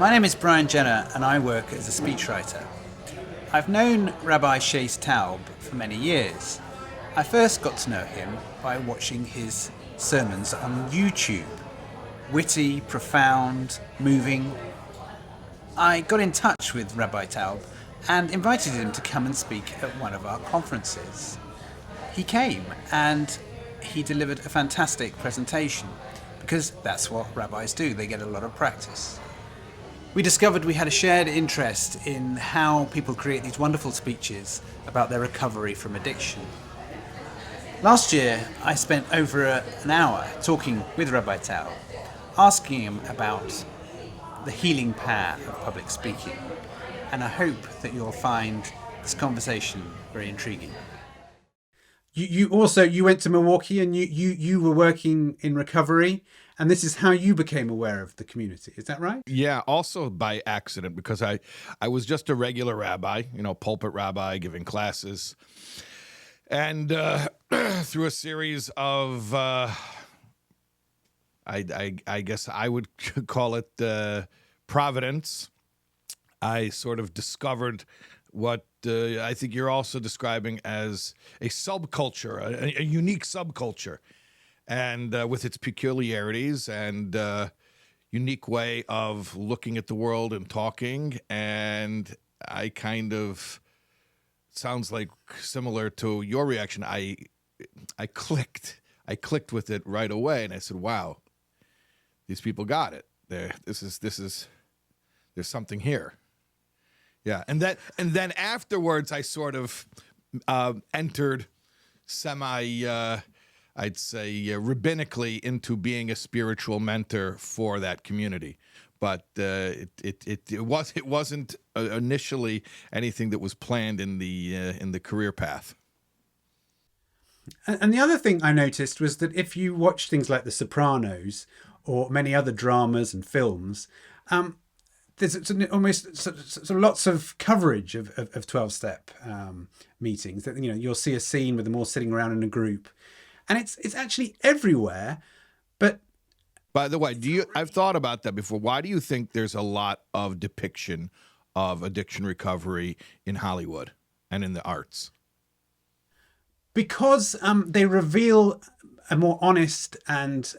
My name is Brian Jenner and I work as a speechwriter. I've known Rabbi Shais Taub for many years. I first got to know him by watching his sermons on YouTube. Witty, profound, moving. I got in touch with Rabbi Taub and invited him to come and speak at one of our conferences. He came and he delivered a fantastic presentation because that's what rabbis do, they get a lot of practice. We discovered we had a shared interest in how people create these wonderful speeches about their recovery from addiction. Last year, I spent over an hour talking with Rabbi Taub, asking him about the healing power of public speaking, and I hope that you'll find this conversation very intriguing. You went to Milwaukee and you were working in recovery, and this is how you became aware of the community. Is that right? Yeah, also by accident, because I was just a regular rabbi, pulpit rabbi, giving classes. And through a series of, I guess I would call it providence, I sort of discovered what I think you're also describing as a subculture, a unique subculture, and with its peculiarities and unique way of looking at the world and talking. And I kind of, sounds like similar to your reaction. I clicked with it right away, and I said, "Wow, these people got it. There's something here." Yeah, and then afterwards, I sort of entered I'd say rabbinically into being a spiritual mentor for that community. But it wasn't initially anything that was planned in the career path. And the other thing I noticed was that if you watch things like The Sopranos or many other dramas and films, there's almost so lots of coverage of 12-step meetings. That you'll see a scene with them all sitting around in a group, and it's actually everywhere. But by the way, I've thought about that before. Why do you think there's a lot of depiction of addiction recovery in Hollywood and in the arts? Because they reveal a more honest and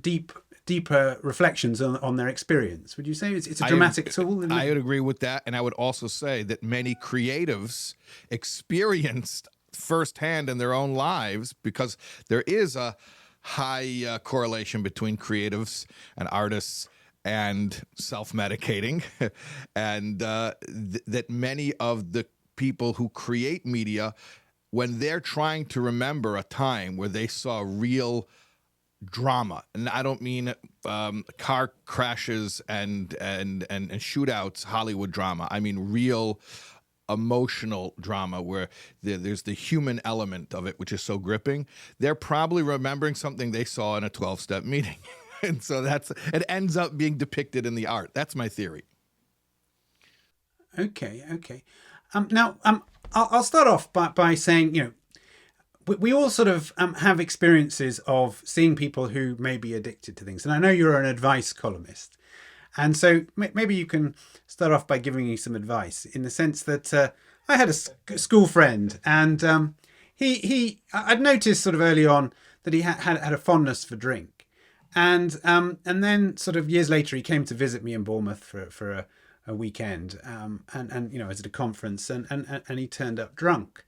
deeper reflections on their experience. Would you say it's a dramatic tool? I would agree with that, and I would also say that many creatives experienced firsthand in their own lives, because there is a high correlation between creatives and artists and self-medicating, and that many of the people who create media, when they're trying to remember a time where they saw real drama, and I don't mean car crashes and shootouts, Hollywood drama. I mean real emotional drama where there's the human element of it, which is so gripping. They're probably remembering something they saw in a 12-step meeting. And so it ends up being depicted in the art. That's my theory. Okay. Now, I'll start off by saying, we all sort of have experiences of seeing people who may be addicted to things. And I know you're an advice columnist. And so maybe you can start off by giving me some advice, in the sense that I had a school friend, and I'd noticed sort of early on that he had a fondness for drink. And then sort of years later, he came to visit me in Bournemouth for a weekend, and I was at a conference, and he turned up drunk.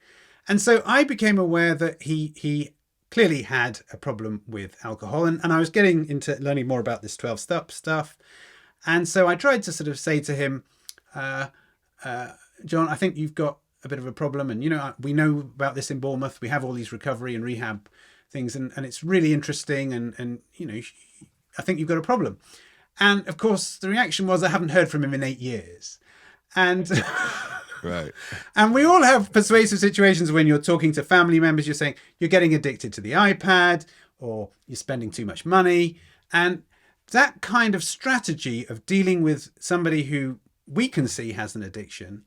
And so I became aware that he clearly had a problem with alcohol, and I was getting into learning more about this 12-step stuff. And so I tried to sort of say to him, John, I think you've got a bit of a problem, and we know about this in Bournemouth. We have all these recovery and rehab things, and it's really interesting, and I think you've got a problem. And of course, the reaction was, I haven't heard from him in 8 years. And right. And we all have persuasive situations when you're talking to family members. You're saying you're getting addicted to the iPad, or you're spending too much money. And that kind of strategy of dealing with somebody who we can see has an addiction,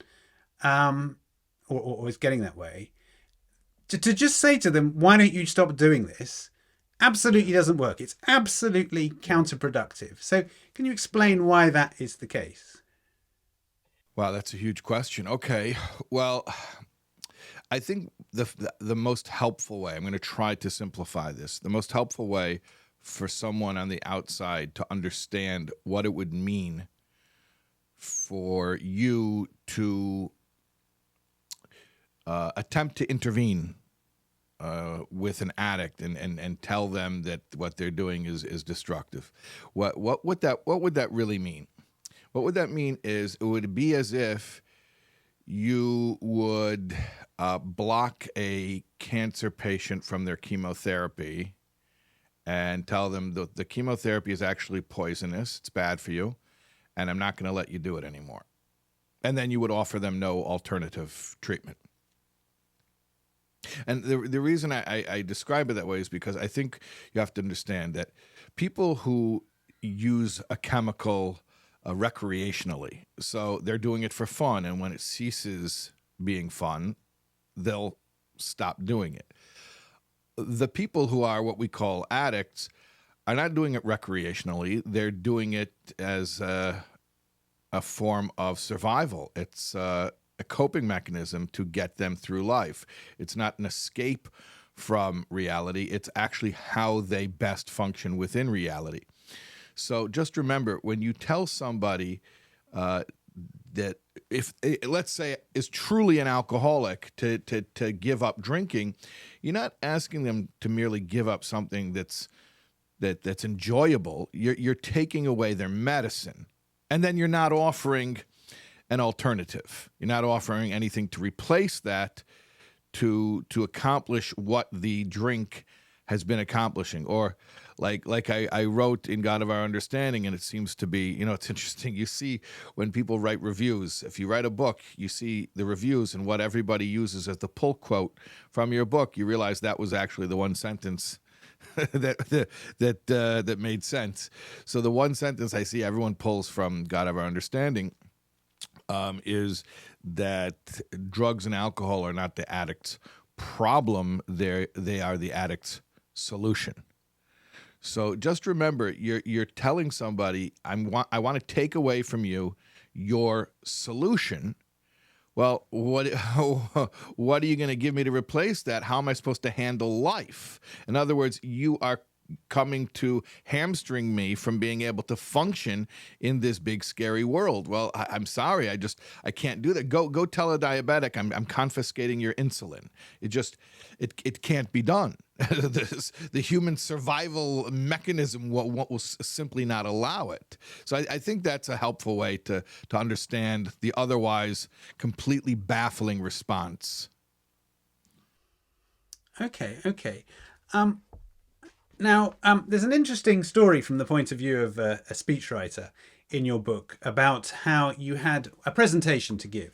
or is getting that way, to just say to them, why don't you stop doing this? absolutely doesn't work. It's absolutely counterproductive. So can you explain why that is the case? Wow, that's a huge question. Okay, well, I think the most helpful way, I'm going to try to simplify this. The most helpful way for someone on the outside to understand what it would mean for you to attempt to intervene with an addict and tell them that what they're doing is destructive. What would that really mean? What would that mean is it would be as if you would block a cancer patient from their chemotherapy and tell them that the chemotherapy is actually poisonous, it's bad for you, and I'm not going to let you do it anymore. And then you would offer them no alternative treatment. And the reason I describe it that way is because I think you have to understand that people who use a chemical recreationally, so they're doing it for fun, and when it ceases being fun, they'll stop doing it. The people who are what we call addicts are not doing it recreationally. They're doing it as a form of survival. It's a coping mechanism to get them through life. It's not an escape from reality. It's actually how they best function within reality. So just remember, when you tell somebody that if, let's say, is truly an alcoholic to give up drinking, you're not asking them to merely give up something that's enjoyable. You're taking away their medicine, and then you're not offering an alternative. You're not offering anything to replace that to accomplish what the drink has been accomplishing. Or like I wrote in God of Our Understanding, and it seems to be, it's interesting. You see when people write reviews, if you write a book, you see the reviews and what everybody uses as the pull quote from your book. You realize that was actually the one sentence that made sense. So the one sentence I see everyone pulls from God of Our Understanding is that drugs and alcohol are not the addict's problem; they are the addict's solution. So just remember, you're telling somebody, I want to take away from you your solution. Well, what are you going to give me to replace that? How am I supposed to handle life? In other words, you are coming to hamstring me from being able to function in this big scary world. Well, I'm sorry, I can't do that. Go tell a diabetic I'm confiscating your insulin. It can't be done. The human survival mechanism will simply not allow it. So I think that's a helpful way to understand the otherwise completely baffling response. Okay. Now, there's an interesting story from the point of view of a speechwriter in your book about how you had a presentation to give,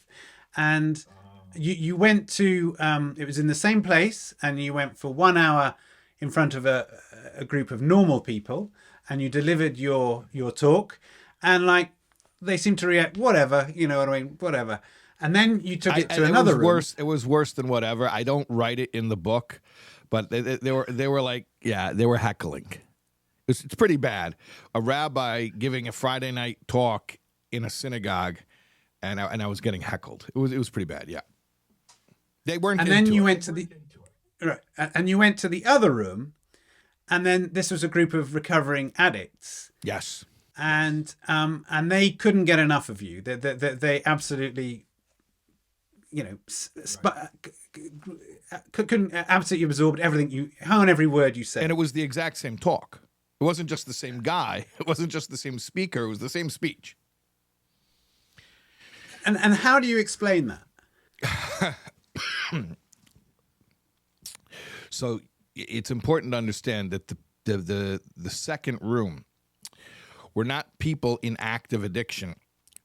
and you went to it was in the same place, and you went for 1 hour in front of a group of normal people, and you delivered your talk, and like they seemed to react, whatever, you know what I mean, whatever. And then you took it to another room. It was worse than whatever. I don't write it in the book, but they were like, yeah, they were heckling. It's pretty bad. A rabbi giving a Friday night talk in a synagogue, and I was getting heckled. It was pretty bad. Yeah, they weren't. And then you went to the right, and you went to the other room, and then this was a group of recovering addicts. Yes, and they couldn't get enough of you. They absolutely, couldn't absolutely absorb everything you hung on every word you said. And it was the exact same talk. It wasn't just the same guy. It wasn't just the same speaker. It was the same speech. And how do you explain that? So it's important to understand that the second room were not people in active addiction.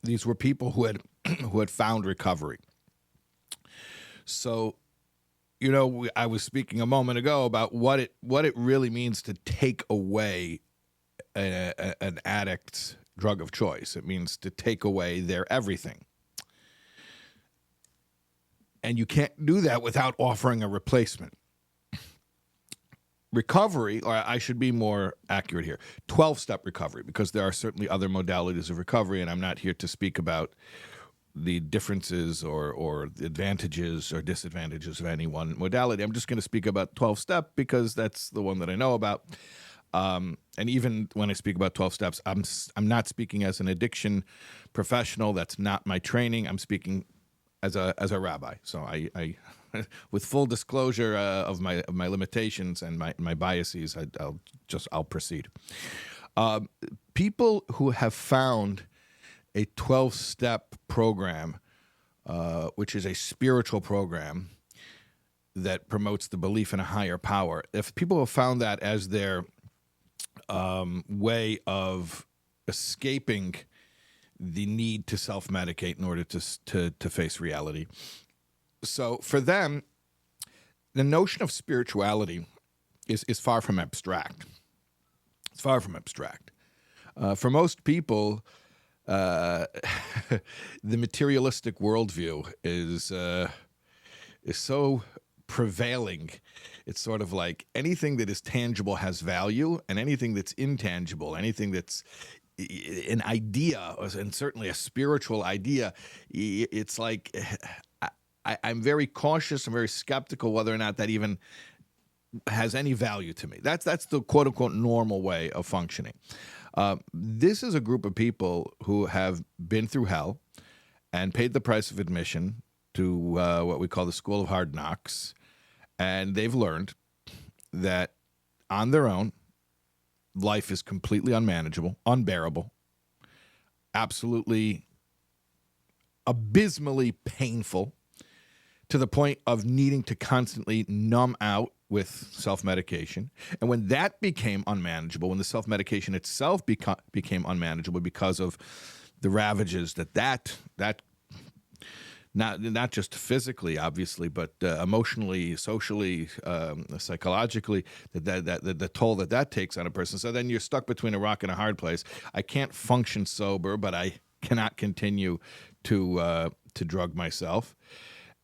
These were people who had found recovery. So, I was speaking a moment ago about what it really means to take away an addict's drug of choice. It means to take away their everything. And you can't do that without offering a replacement. recovery, or I should be more accurate here, 12-step recovery, because there are certainly other modalities of recovery, and I'm not here to speak about the differences or the advantages or disadvantages of any one modality. I'm just going to speak about 12-step because that's the one that I know about. And even when I speak about 12 steps, I'm not speaking as an addiction professional. That's not my training. I'm speaking as a rabbi. So I with full disclosure of my limitations and my biases, I'll proceed. People who have found a 12-step program, which is a spiritual program that promotes the belief in a higher power, if people have found that as their way of escaping the need to self-medicate in order to face reality. So for them, the notion of spirituality is far from abstract. It's far from abstract. For most people, the materialistic worldview is so prevailing. It's sort of like anything that is tangible has value, and anything that's intangible, anything that's an idea, and certainly a spiritual idea, it's like I'm very cautious. I'm very skeptical whether or not that even has any value to me. That's the quote unquote normal way of functioning. This is a group of people who have been through hell and paid the price of admission to what we call the School of Hard Knocks. And they've learned that on their own, life is completely unmanageable, unbearable, absolutely abysmally painful, to the point of needing to constantly numb out with self-medication. And when that became unmanageable, when the self-medication itself became unmanageable because of the ravages that not just physically, obviously, but emotionally, socially, psychologically, the toll that takes on a person. So then you're stuck between a rock and a hard place. I can't function sober, but I cannot continue to drug myself.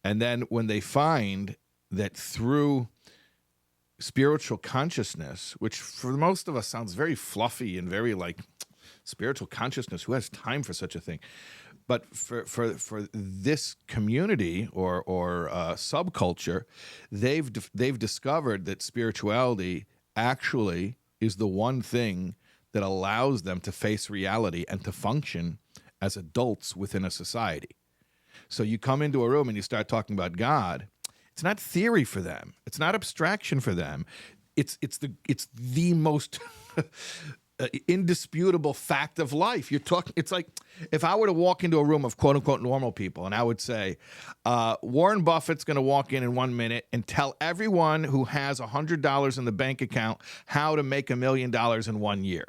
And then when they find that through spiritual consciousness, which for most of us sounds very fluffy and very like spiritual consciousness, who has time for such a thing? But for this community or subculture, they've discovered that spirituality actually is the one thing that allows them to face reality and to function as adults within a society. So you come into a room and you start talking about God. It's not theory for them. It's not abstraction for them. It's the most indisputable fact of life. You're talking. It's like if I were to walk into a room of quote unquote normal people, and I would say, Warren Buffett's going to walk in 1 minute and tell everyone who has $100 in the bank account how to make $1 million in 1 year.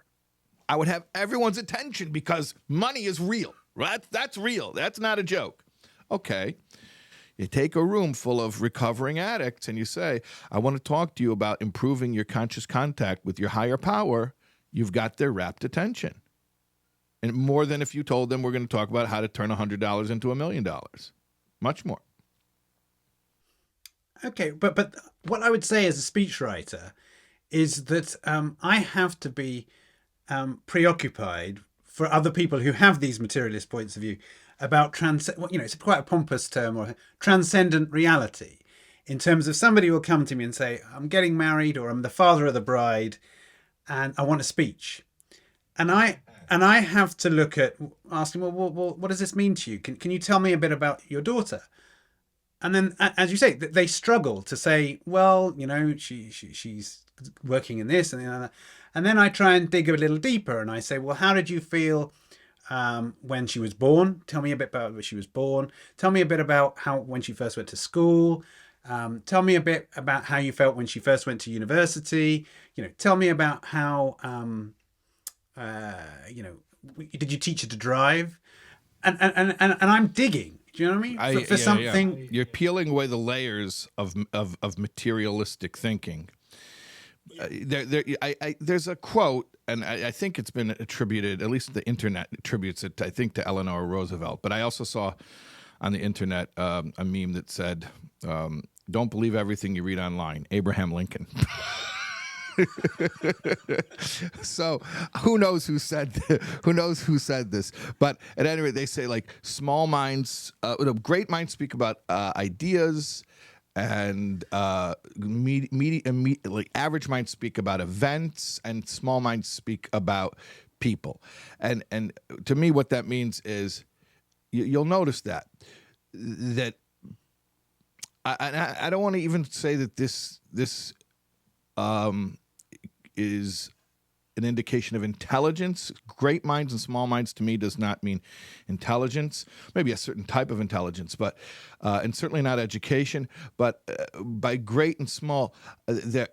I would have everyone's attention because money is real, right? That's real. That's not a joke. Okay. You take a room full of recovering addicts and you say, I want to talk to you about improving your conscious contact with your higher power. You've got their rapt attention. And more than if you told them we're going to talk about how to turn $100 into $1 million. Much more. Okay, but what I would say as a speechwriter is that I have to be preoccupied for other people who have these materialist points of view about it's quite a pompous term, or transcendent reality, in terms of somebody will come to me and say, I'm getting married, or I'm the father of the bride, and I want a speech. And I have to look at asking, well, what does this mean to you? Can you tell me a bit about your daughter? And then, as you say, they struggle to say, well, she's working in this and that. And then I try and dig a little deeper, and I say, well, how did you feel when she was born? Tell me a bit about when she was born. Tell me a bit about when she first went to school. Tell me a bit about how you felt when she first went to university. Tell me about how, did you teach her to drive? And I'm digging. Do you know what I mean? For something. Yeah. You're peeling away the layers of materialistic thinking. There's a quote, and I think it's been attributed, at least the internet attributes it, I think, to Eleanor Roosevelt. But I also saw on the internet a meme that said, don't believe everything you read online. Abraham Lincoln. So who knows who said this? But at any rate, they say like small minds, great minds speak about ideas, and like average minds speak about events, and small minds speak about people. And to me, what that means is you'll notice that I don't want to even say that this is an indication of intelligence. Great minds and small minds to me does not mean intelligence. Maybe a certain type of intelligence, but and certainly not education. But by great and small, the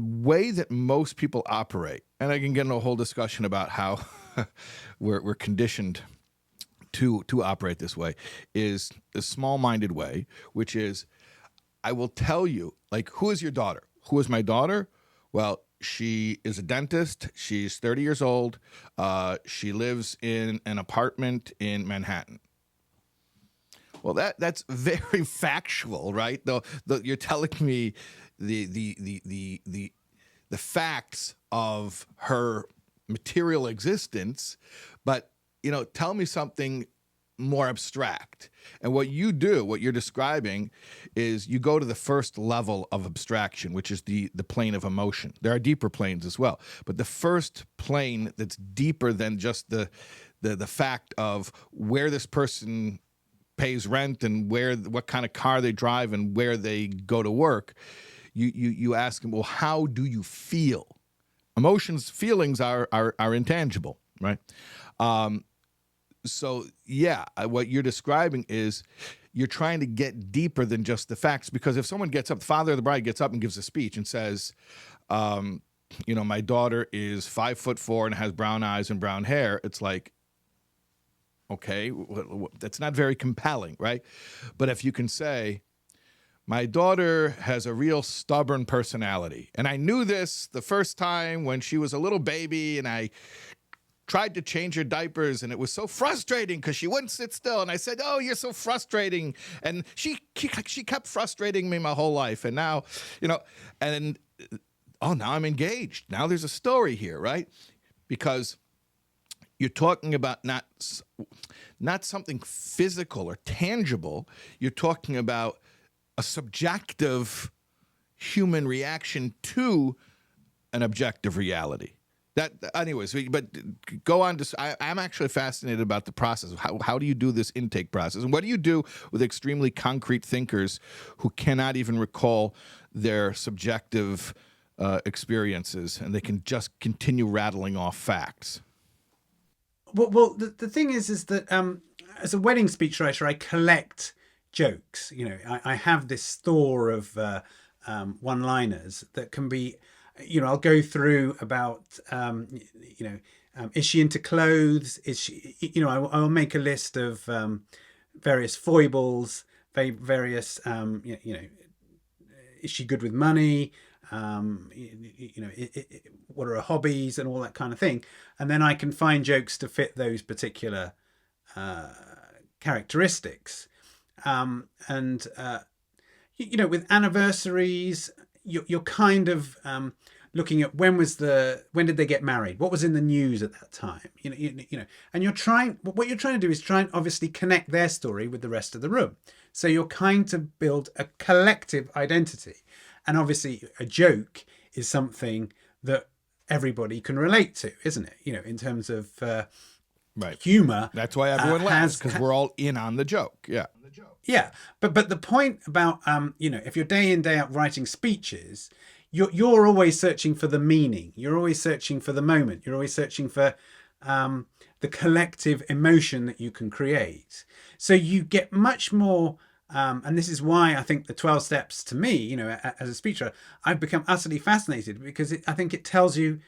way that most people operate, and I can get into a whole discussion about how we're conditioned to operate this way, is a small-minded way, which is, I will tell you, like, who is your daughter? Who is my daughter? Well, she is a dentist. She's 30 years old. She lives in an apartment in Manhattan. Well, that's very factual, right? You're telling me the facts of her material existence, but tell me something more abstract. And what you're describing is you go to the first level of abstraction, which is the plane of emotion. There are deeper planes as well, but the first plane that's deeper than just the fact of where this person pays rent and what kind of car they drive and where they go to work. You ask them, well, how do you feel? Feelings are intangible, right? So, yeah, what you're describing is you're trying to get deeper than just the facts, because if someone gets up, the father of the bride gets up and gives a speech and says, my daughter is 5'4" and has brown eyes and brown hair, it's like, okay, that's not very compelling, right? But if you can say, my daughter has a real stubborn personality, and I knew this the first time when she was a little baby, and I tried to change her diapers, and it was so frustrating because she wouldn't sit still. And I said, "Oh, you're so frustrating." And she kept frustrating me my whole life. And now, now I'm engaged. Now there's a story here, right? Because you're talking about not something physical or tangible. You're talking about a subjective human reaction to an objective reality. But go on to. I'm actually fascinated about the process. How do you do this intake process, and what do you do with extremely concrete thinkers who cannot even recall their subjective experiences, and they can just continue rattling off facts? Well, the thing is that as a wedding speechwriter, I collect jokes. I have this store of one-liners that can be. I'll go through about, is she into clothes? Is she, I'll make a list of various foibles, various, is she good with money? What are her hobbies and all that kind of thing. And then I can find jokes to fit those particular characteristics. With anniversaries, you're kind of looking at when did they get married? What was in the news at that time? And what you're trying to do is try and obviously connect their story with the rest of the room. So you're trying to build a collective identity. And obviously a joke is something that everybody can relate to, isn't it? In terms of right. Humor. That's why everyone laughs, because we're all in on the joke. Yeah. Yeah, but the point about if you're day in day out writing speeches, you're always searching for the meaning. You're always searching for the moment. You're always searching for the collective emotion that you can create. So you get much more, and this is why I think the 12 steps to me, as a speechwriter, I've become utterly fascinated, because I think it tells you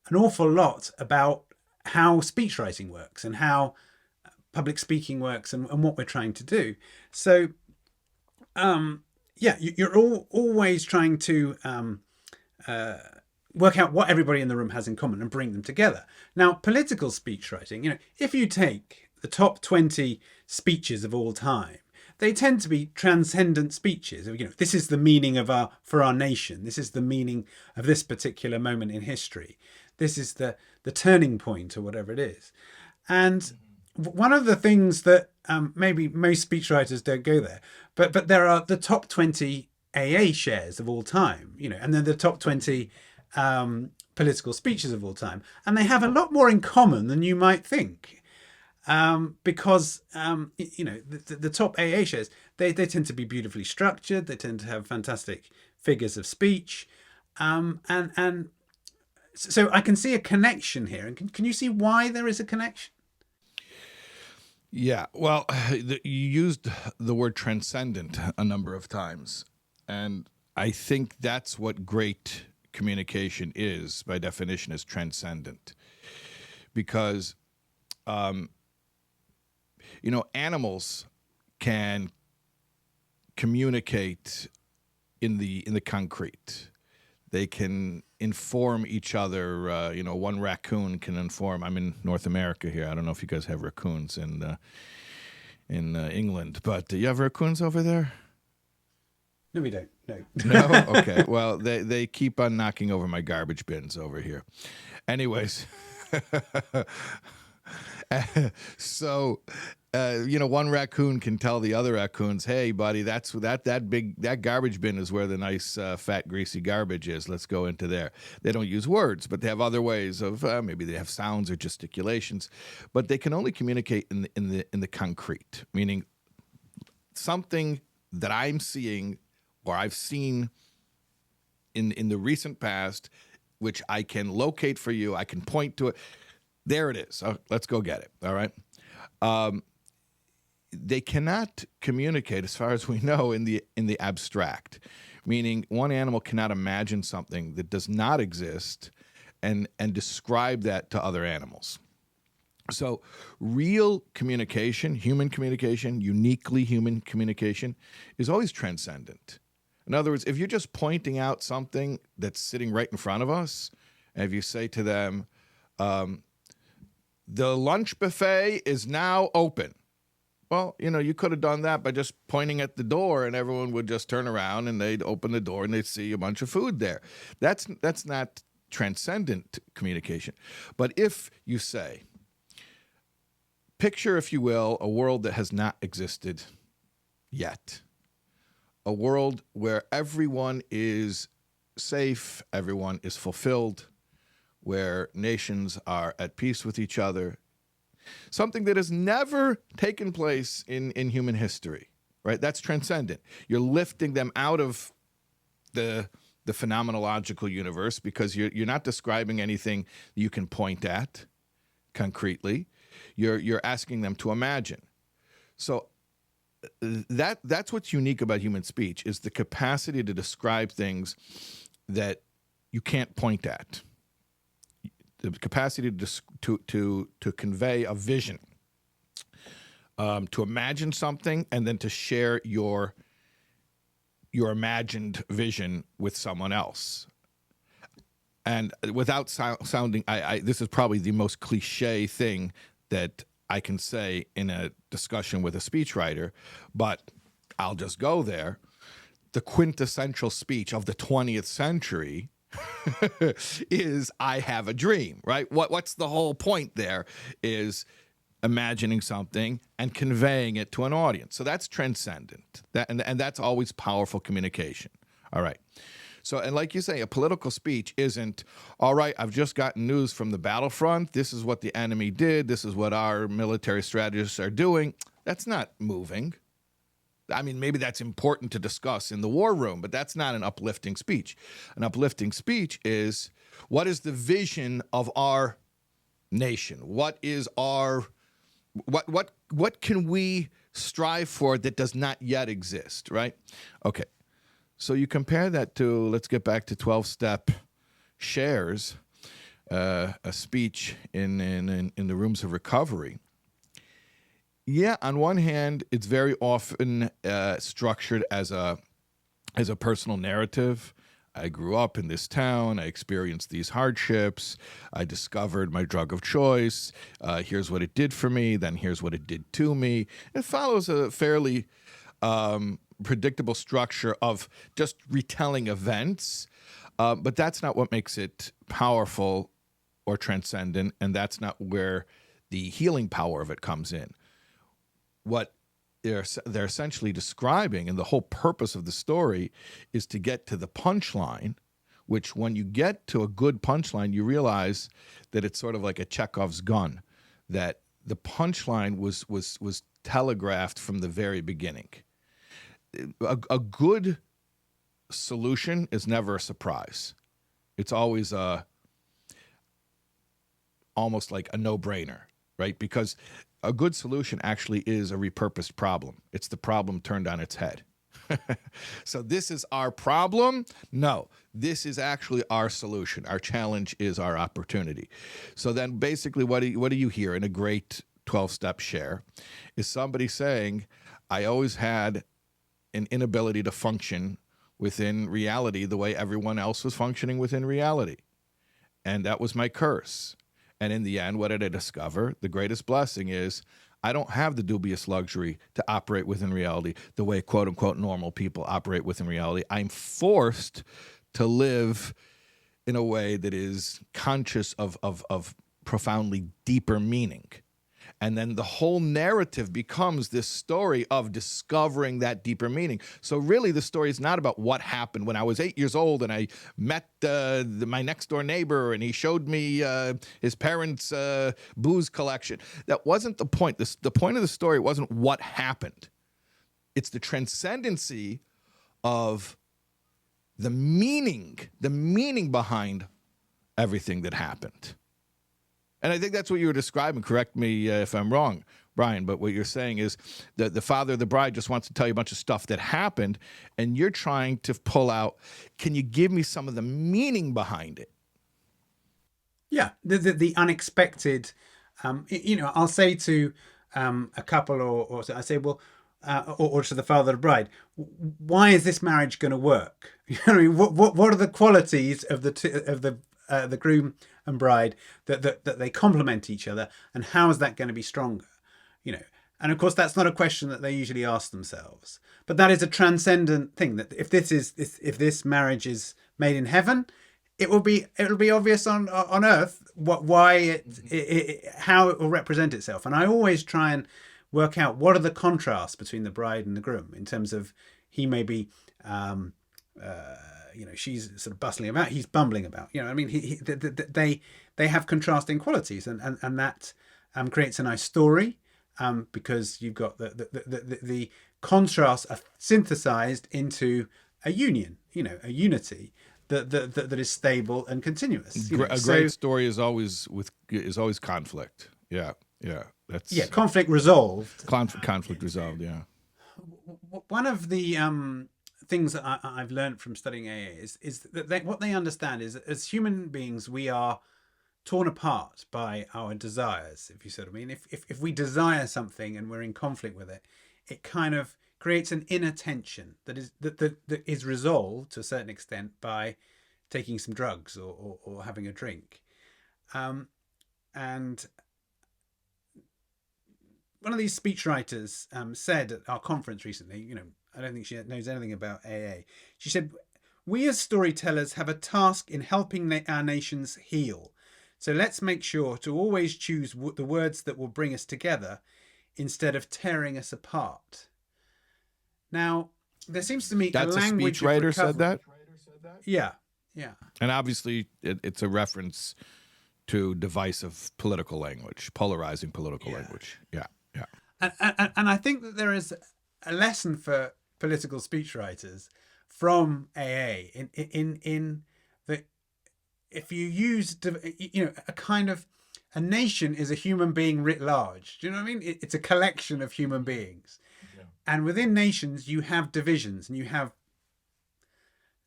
an awful lot about how speechwriting works and how public speaking works and what we're trying to do. So, you're always trying to work out what everybody in the room has in common and bring them together. Now, political speechwriting, if you take the top 20 speeches of all time, they tend to be transcendent speeches. This is the meaning for our nation. This is the meaning of this particular moment in history. This is the turning point, or whatever it is. And one of the things that maybe most speechwriters don't go there, but there are the top 20 AA shares of all time, and then the top 20 political speeches of all time, and they have a lot more in common than you might think. Because the top AA shares, they tend to be beautifully structured. They tend to have fantastic figures of speech, and so I can see a connection here. And can you see why there is a connection? Yeah, well, you used the word transcendent a number of times, and I think that's what great communication is, by definition, is transcendent. Because, animals can communicate in the concrete. They can inform each other. One raccoon can inform. I'm in North America here. I don't know if you guys have raccoons in England, but do you have raccoons over there? No, we don't. No. No? Okay. Well, they keep on knocking over my garbage bins over here. Anyways, so one raccoon can tell the other raccoons, "Hey, buddy, that garbage bin is where the nice fat greasy garbage is. Let's go into there." They don't use words, but they have other ways of maybe they have sounds or gesticulations, but they can only communicate in the concrete, meaning something that I'm seeing or I've seen in the recent past, which I can locate for you. I can point to it. There it is. Let's go get it. All right. They cannot communicate, as far as we know, in the abstract, meaning one animal cannot imagine something that does not exist and describe that to other animals. So real communication, human communication, uniquely human communication, is always transcendent. In other words, if you're just pointing out something that's sitting right in front of us, and if you say to them, the lunch buffet is now open. Well, you could have done that by just pointing at the door, and everyone would just turn around and they'd open the door and they'd see a bunch of food there. That's not transcendent communication. But if you say, picture, if you will, a world that has not existed yet, a world where everyone is safe, everyone is fulfilled, where nations are at peace with each other, something that has never taken place in human history, right? That's transcendent. You're lifting them out of the phenomenological universe because you're not describing anything you can point at concretely. You're asking them to imagine. So that's what's unique about human speech, is the capacity to describe things that you can't point at. The capacity to convey a vision, to imagine something, and then to share your imagined vision with someone else. And without sounding, this is probably the most cliche thing that I can say in a discussion with a speechwriter, but I'll just go there. The quintessential speech of the 20th century is I have a dream, right? What's the whole point there is imagining something and conveying it to an audience. So that's transcendent. And that's always powerful communication. All right. So, and like you say, a political speech isn't, all right, I've just gotten news from the battlefront. This is what the enemy did. This is what our military strategists are doing. That's not moving. I mean, maybe that's important to discuss in the war room, but that's not an uplifting speech. An uplifting speech is, what is the vision of our nation? What is our, what can we strive for that does not yet exist, right? Okay. So you compare that to, let's get back to 12-step shares, a speech in the rooms of recovery. Yeah, on one hand, it's very often structured as a personal narrative. I grew up in this town. I experienced these hardships. I discovered my drug of choice. Here's what it did for me. Then here's what it did to me. It follows a fairly predictable structure of just retelling events. But that's not what makes it powerful or transcendent, and that's not where the healing power of it comes in. What they're essentially describing, and the whole purpose of the story is to get to the punchline, which when you get to a good punchline, you realize that it's sort of like a Chekhov's gun, that the punchline was telegraphed from the very beginning. A good solution is never a surprise. It's always almost like a no-brainer, right? Because a good solution actually is a repurposed problem. It's the problem turned on its head. So this is our problem? No, this is actually our solution. Our challenge is our opportunity. So then basically what do you hear in a great 12-step share is somebody saying, I always had an inability to function within reality the way everyone else was functioning within reality. And that was my curse. And in the end, what did I discover? The greatest blessing is I don't have the dubious luxury to operate within reality the way quote unquote normal people operate within reality. I'm forced to live in a way that is conscious of profoundly deeper meaning. And then the whole narrative becomes this story of discovering that deeper meaning. So really the story is not about what happened when I was 8 years old and I met my next door neighbor and he showed me his parents' booze collection. That wasn't the point. The point of the story wasn't what happened. It's the transcendency of the meaning behind everything that happened. And I think that's what you were describing. Correct me if I'm wrong, Brian, but what you're saying is that the father of the bride just wants to tell you a bunch of stuff that happened, and you're trying to pull out, can you give me some of the meaning behind it? Yeah, the unexpected. I'll say to a couple or I say, well, or to the father of the bride, why is this marriage going to work? I mean, what are the qualities of the groom and bride that they complement each other, and how is that going to be stronger? And of course that's not a question that they usually ask themselves, but that is a transcendent thing, that if this marriage is made in heaven, it'll be obvious on earth how it will represent itself. And I always try and work out what are the contrasts between the bride and the groom, in terms of he may be she's sort of bustling about, he's bumbling about. I mean, they have contrasting qualities, and that creates a nice story, because you've got the contrasts are synthesized into a union, a unity that is stable and continuous. A great story is always conflict. Yeah, conflict resolved. Conflict resolved. Yeah. One of the things that I've learned from studying AA is that what they understand is that as human beings we are torn apart by our desires, if you sort of mean. If we desire something and we're in conflict with it, it kind of creates an inner tension that is resolved to a certain extent by taking some drugs or having a drink. And one of these speechwriters said at our conference recently, I don't think she knows anything about AA. She said, "We as storytellers have a task in helping our nations heal. So let's make sure to always choose the words that will bring us together instead of tearing us apart." Now, there seems to me that's a language a speechwriter said that? Yeah. And obviously it's a reference to divisive political language, polarizing political language. Yeah. And I think that there is a lesson for political speechwriters from AA in that if you use, a kind of, a nation is a human being writ large. Do you know what I mean? It's a collection of human beings. Yeah. And within nations, you have divisions and you have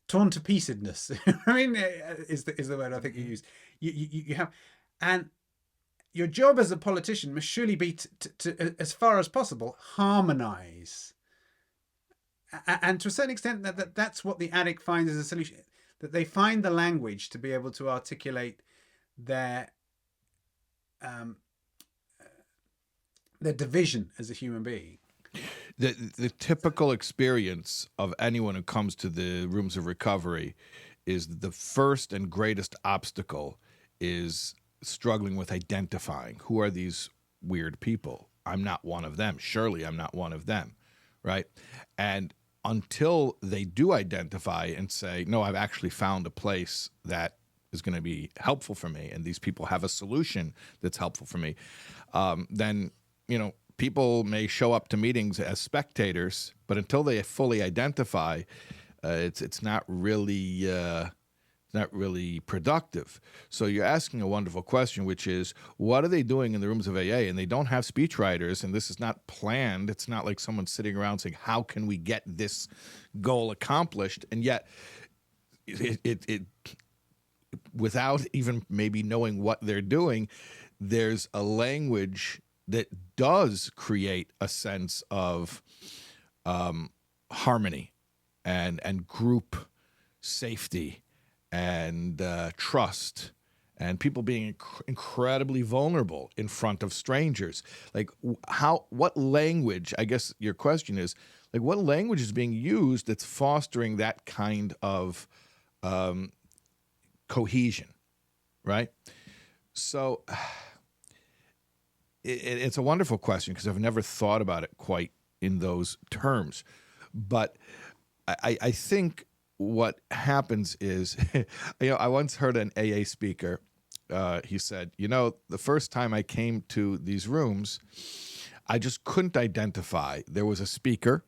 torn to pieces. I mean, is the word I think you use. You have, and your job as a politician must surely be to as far as possible, harmonize. And to a certain extent, that's what the addict finds as a solution, that they find the language to be able to articulate their division as a human being. The typical experience of anyone who comes to the rooms of recovery is the first and greatest obstacle is struggling with identifying who are these weird people. I'm not one of them. Surely I'm not one of them, right? And until they do identify and say, no, I've actually found a place that is going to be helpful for me, and these people have a solution that's helpful for me, then, people may show up to meetings as spectators, but until they fully identify, it's not really productive. So you're asking a wonderful question, which is, what are they doing in the rooms of AA? And they don't have speechwriters, and this is not planned. It's not like someone sitting around saying, how can we get this goal accomplished? And yet, it without even maybe knowing what they're doing, there's a language that does create a sense of harmony and group safety and trust, and people being incredibly vulnerable in front of strangers. Like, what language, I guess your question is, like, what language is being used that's fostering that kind of cohesion, right? So it's a wonderful question, because I've never thought about it quite in those terms. But I think what happens is, I once heard an AA speaker, he said, the first time I came to these rooms, I just couldn't identify. There was a speaker,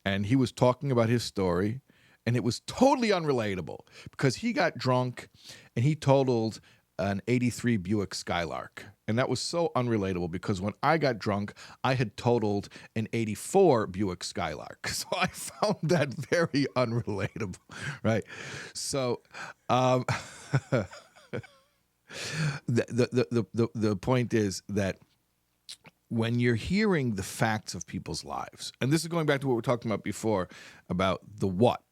and he was talking about his story, and it was totally unrelatable, because he got drunk and he totaled an 83 Buick Skylark. And that was so unrelatable, because when I got drunk, I had totaled an 84 Buick Skylark. So I found that very unrelatable, right? So the point is that when you're hearing the facts of people's lives, and this is going back to what we were talking about before, about the what.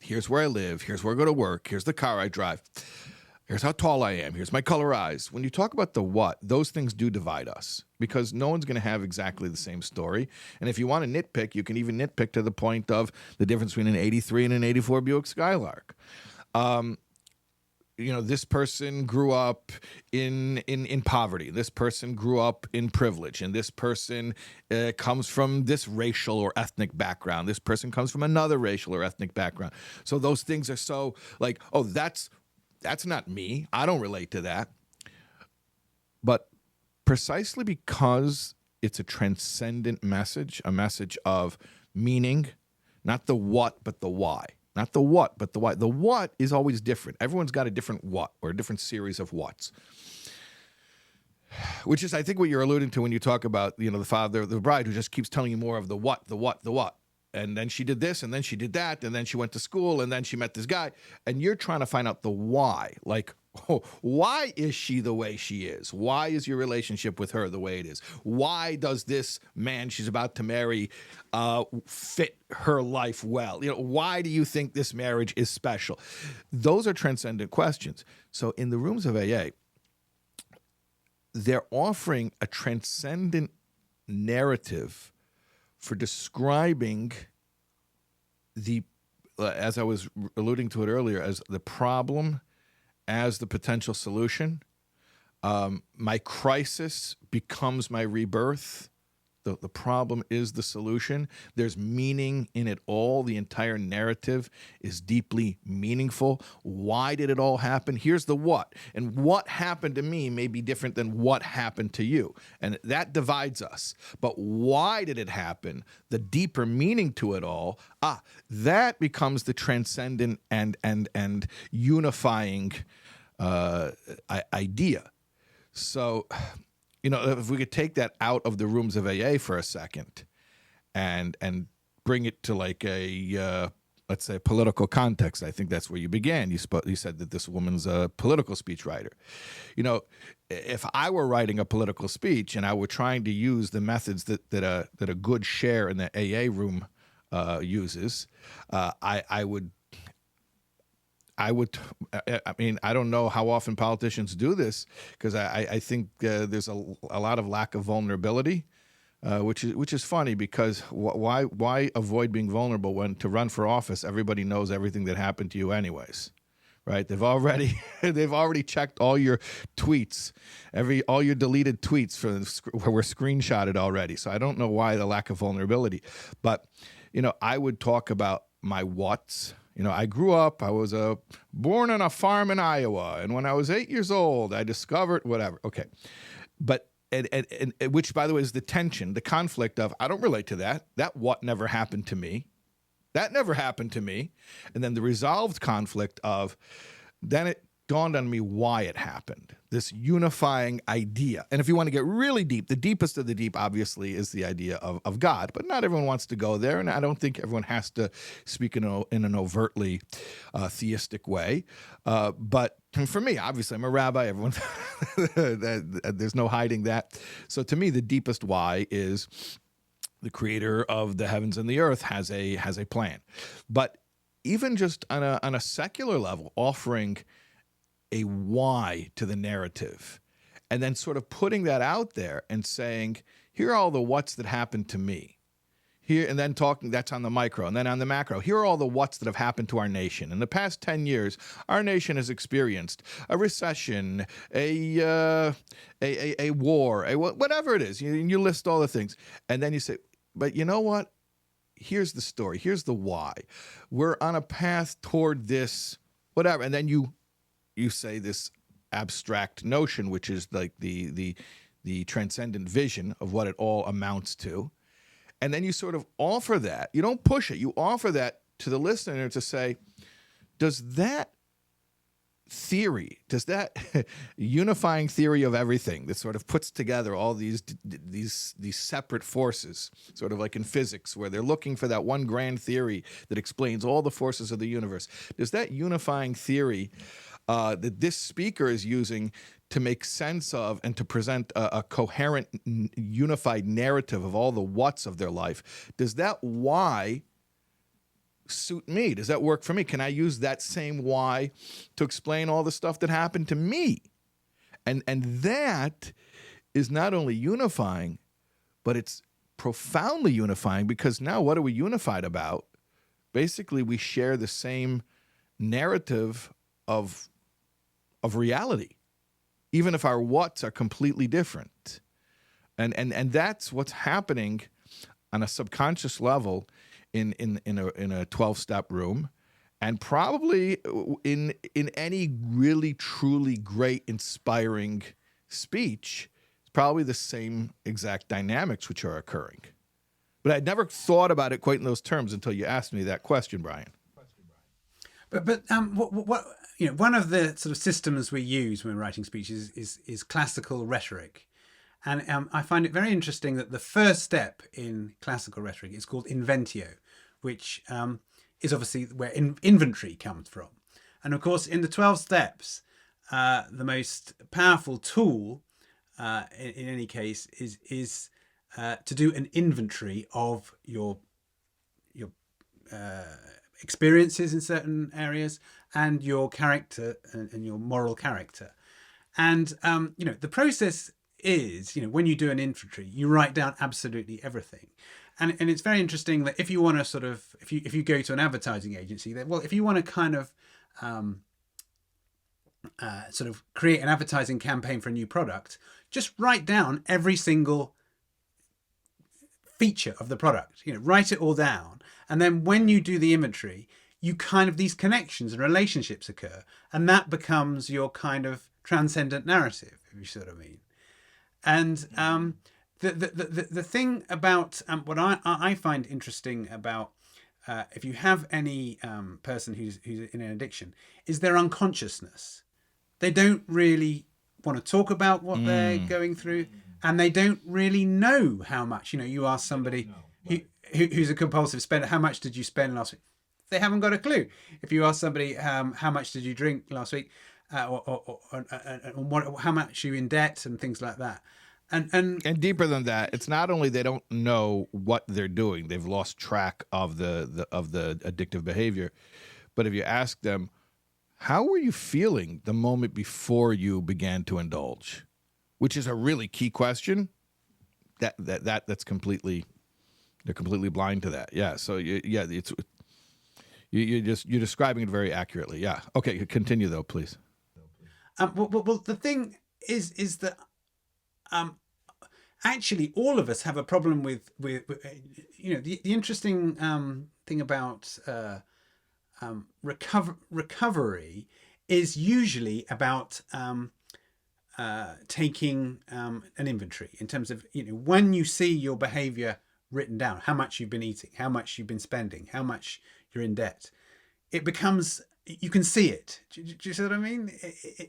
Here's where I live. Here's where I go to work. Here's the car I drive. Here's how tall I am. Here's my color eyes. When you talk about the what, those things do divide us, because no one's going to have exactly the same story. And if you want to nitpick, you can even nitpick to the point of the difference between an 83 and an 84 Buick Skylark. This person grew up in poverty. This person grew up in privilege. And this person comes from this racial or ethnic background. This person comes from another racial or ethnic background. So those things are so like, oh, that's not me. I don't relate to that. But precisely because it's a transcendent message, a message of meaning, not the what, but the why. Not the what, but the why. The what is always different. Everyone's got a different what, or a different series of whats. Which is, I think, what you're alluding to when you talk about, the father of the bride, who just keeps telling you more of the what, the what, the what. And then she did this, and then she did that, and then she went to school, and then she met this guy. And you're trying to find out the why. Like, why is she the way she is? Why is your relationship with her the way it is? Why does this man she's about to marry fit her life well? Why do you think this marriage is special? Those are transcendent questions. So in the rooms of AA, they're offering a transcendent narrative for describing as I was alluding to it earlier, as the problem as the potential solution. My crisis becomes my rebirth. The problem is the solution. There's meaning in it all. The entire narrative is deeply meaningful. Why did it all happen? Here's the what. And what happened to me may be different than what happened to you. And that divides us. But why did it happen? The deeper meaning to it all, that becomes the transcendent and unifying idea. So, if we could take that out of the rooms of AA for a second and bring it to like a, let's say, political context. I think that's where you began. You said that this woman's a political speechwriter. If I were writing a political speech and I were trying to use the methods that a good share in the AA room uses, I would. I don't know how often politicians do this, because I think there's a lot of lack of vulnerability which is funny because why avoid being vulnerable when to run for office everybody knows everything that happened to you anyways, right? They've already checked all your tweets, all your deleted tweets were screenshotted already. So I don't know why the lack of vulnerability, but I would talk about my what's. I grew up. I was born on a farm in Iowa, and when I was 8 years old, I discovered whatever. Okay, but and which, by the way, is the tension, the conflict of I don't relate to that. That what never happened to me. That never happened to me. And then the resolved conflict of then it dawned on me why it happened. This unifying idea. And if you want to get really deep, the deepest of the deep, obviously, is the idea of God. But not everyone wants to go there, and I don't think everyone has to speak in an overtly theistic way. But for me, obviously, I'm a rabbi. Everyone, there's no hiding that. So to me, the deepest why is the creator of the heavens and the earth has a plan. But even just on a secular level, offering a why to the narrative, and then sort of putting that out there and saying, here are all the what's that happened to me. Here, and then talking, that's on the micro, and then on the macro, here are all the what's that have happened to our nation. In the past 10 years, our nation has experienced a recession, a war, whatever it is. You list all the things, and then you say, but you know what? Here's the story. Here's the why. We're on a path toward this, whatever, and then you say this abstract notion, which is like the transcendent vision of what it all amounts to. And then you sort of offer that. You don't push it. You offer that to the listener to say, does that theory, does that unifying theory of everything that sort of puts together all these separate forces, sort of like in physics, where they're looking for that one grand theory that explains all the forces of the universe, does that unifying theory that this speaker is using to make sense of and to present a coherent, unified narrative of all the what's of their life, does that why suit me? Does that work for me? Can I use that same why to explain all the stuff that happened to me? And that is not only unifying, but it's profoundly unifying, because now what are we unified about? Basically, we share the same narrative of reality, even if our what's are completely different. And that's what's happening on a subconscious level in a 12-step room, and probably in any really truly great, inspiring speech. It's probably the same exact dynamics which are occurring. But I'd never thought about it quite in those terms until you asked me that question, Brian. But what one of the sort of systems we use when writing speeches is classical rhetoric. And I find it very interesting that the first step in classical rhetoric is called inventio, which is obviously where inventory comes from. And of course, in the 12 steps, the most powerful tool in any case is to do an inventory of your experiences in certain areas and your character and your moral character. And the process is, when you do an inventory, you write down absolutely everything. And it's very interesting that if you want to sort of, if you go to an advertising agency, that, well, if you want to kind of sort of create an advertising campaign for a new product, just write down every single feature of the product, write it all down. And then when you do the inventory, you kind of, these connections and relationships occur, and that becomes your kind of transcendent narrative, if you see what I mean. And the thing about what I find interesting about if you have any person who's in an addiction is their unconsciousness. They don't really want to talk about what they're going through, and they don't really know how much. You ask somebody who's a compulsive spender, how much did you spend last week? They haven't got a clue. If you ask somebody how much did you drink last week, or how much are you in debt and things like that. And deeper than that, it's not only they don't know what they're doing, they've lost track of the addictive behavior. But if you ask them, how were you feeling the moment before you began to indulge? Which is a really key question. that's completely, they're completely blind to that. Yeah. So it's you're describing it very accurately. Yeah. Okay. Continue though, please. Well, the thing is that actually all of us have a problem with the interesting thing about recovery is usually about taking an inventory in terms of when you see your behavior written down, how much you've been eating, how much you've been spending, how much you're in debt. It becomes, you can see it. Do you see what I mean?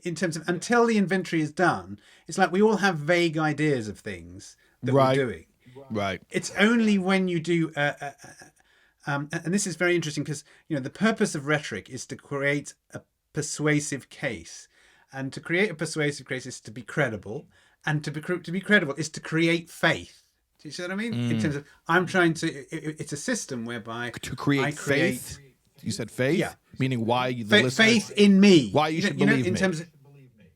In terms of, until the inventory is done, it's like we all have vague ideas of things that we're doing. Right. It's only when you do, and this is very interesting because the purpose of rhetoric is to create a persuasive case, and to create a persuasive case is to be credible, and to be credible is to create faith. Do you see what I mean? In terms of, I'm trying to, it's a system whereby to create faith. You said faith? Yeah. Meaning why the listener, faith in me. Why you should believe in me. Terms of,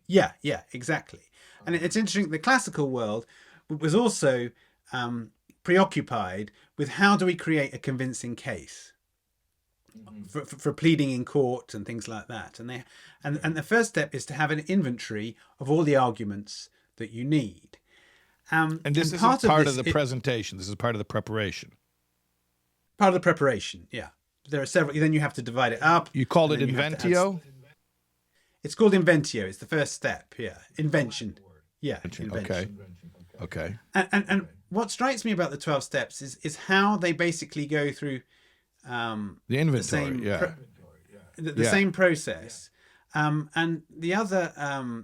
yeah, exactly. And it's interesting, the classical world was also preoccupied with how do we create a convincing case for pleading in court and things like that. And the first step is to have an inventory of all the arguments that you need. And this is part of the presentation. This is part of the preparation. Part of the preparation, yeah. There are several. Then you have to divide it up. You called it inventio? It's called inventio. It's the first step. Yeah, invention. Yeah, invention. Okay. And what strikes me about the 12 steps is how they basically go through the inventory. The same process. And the other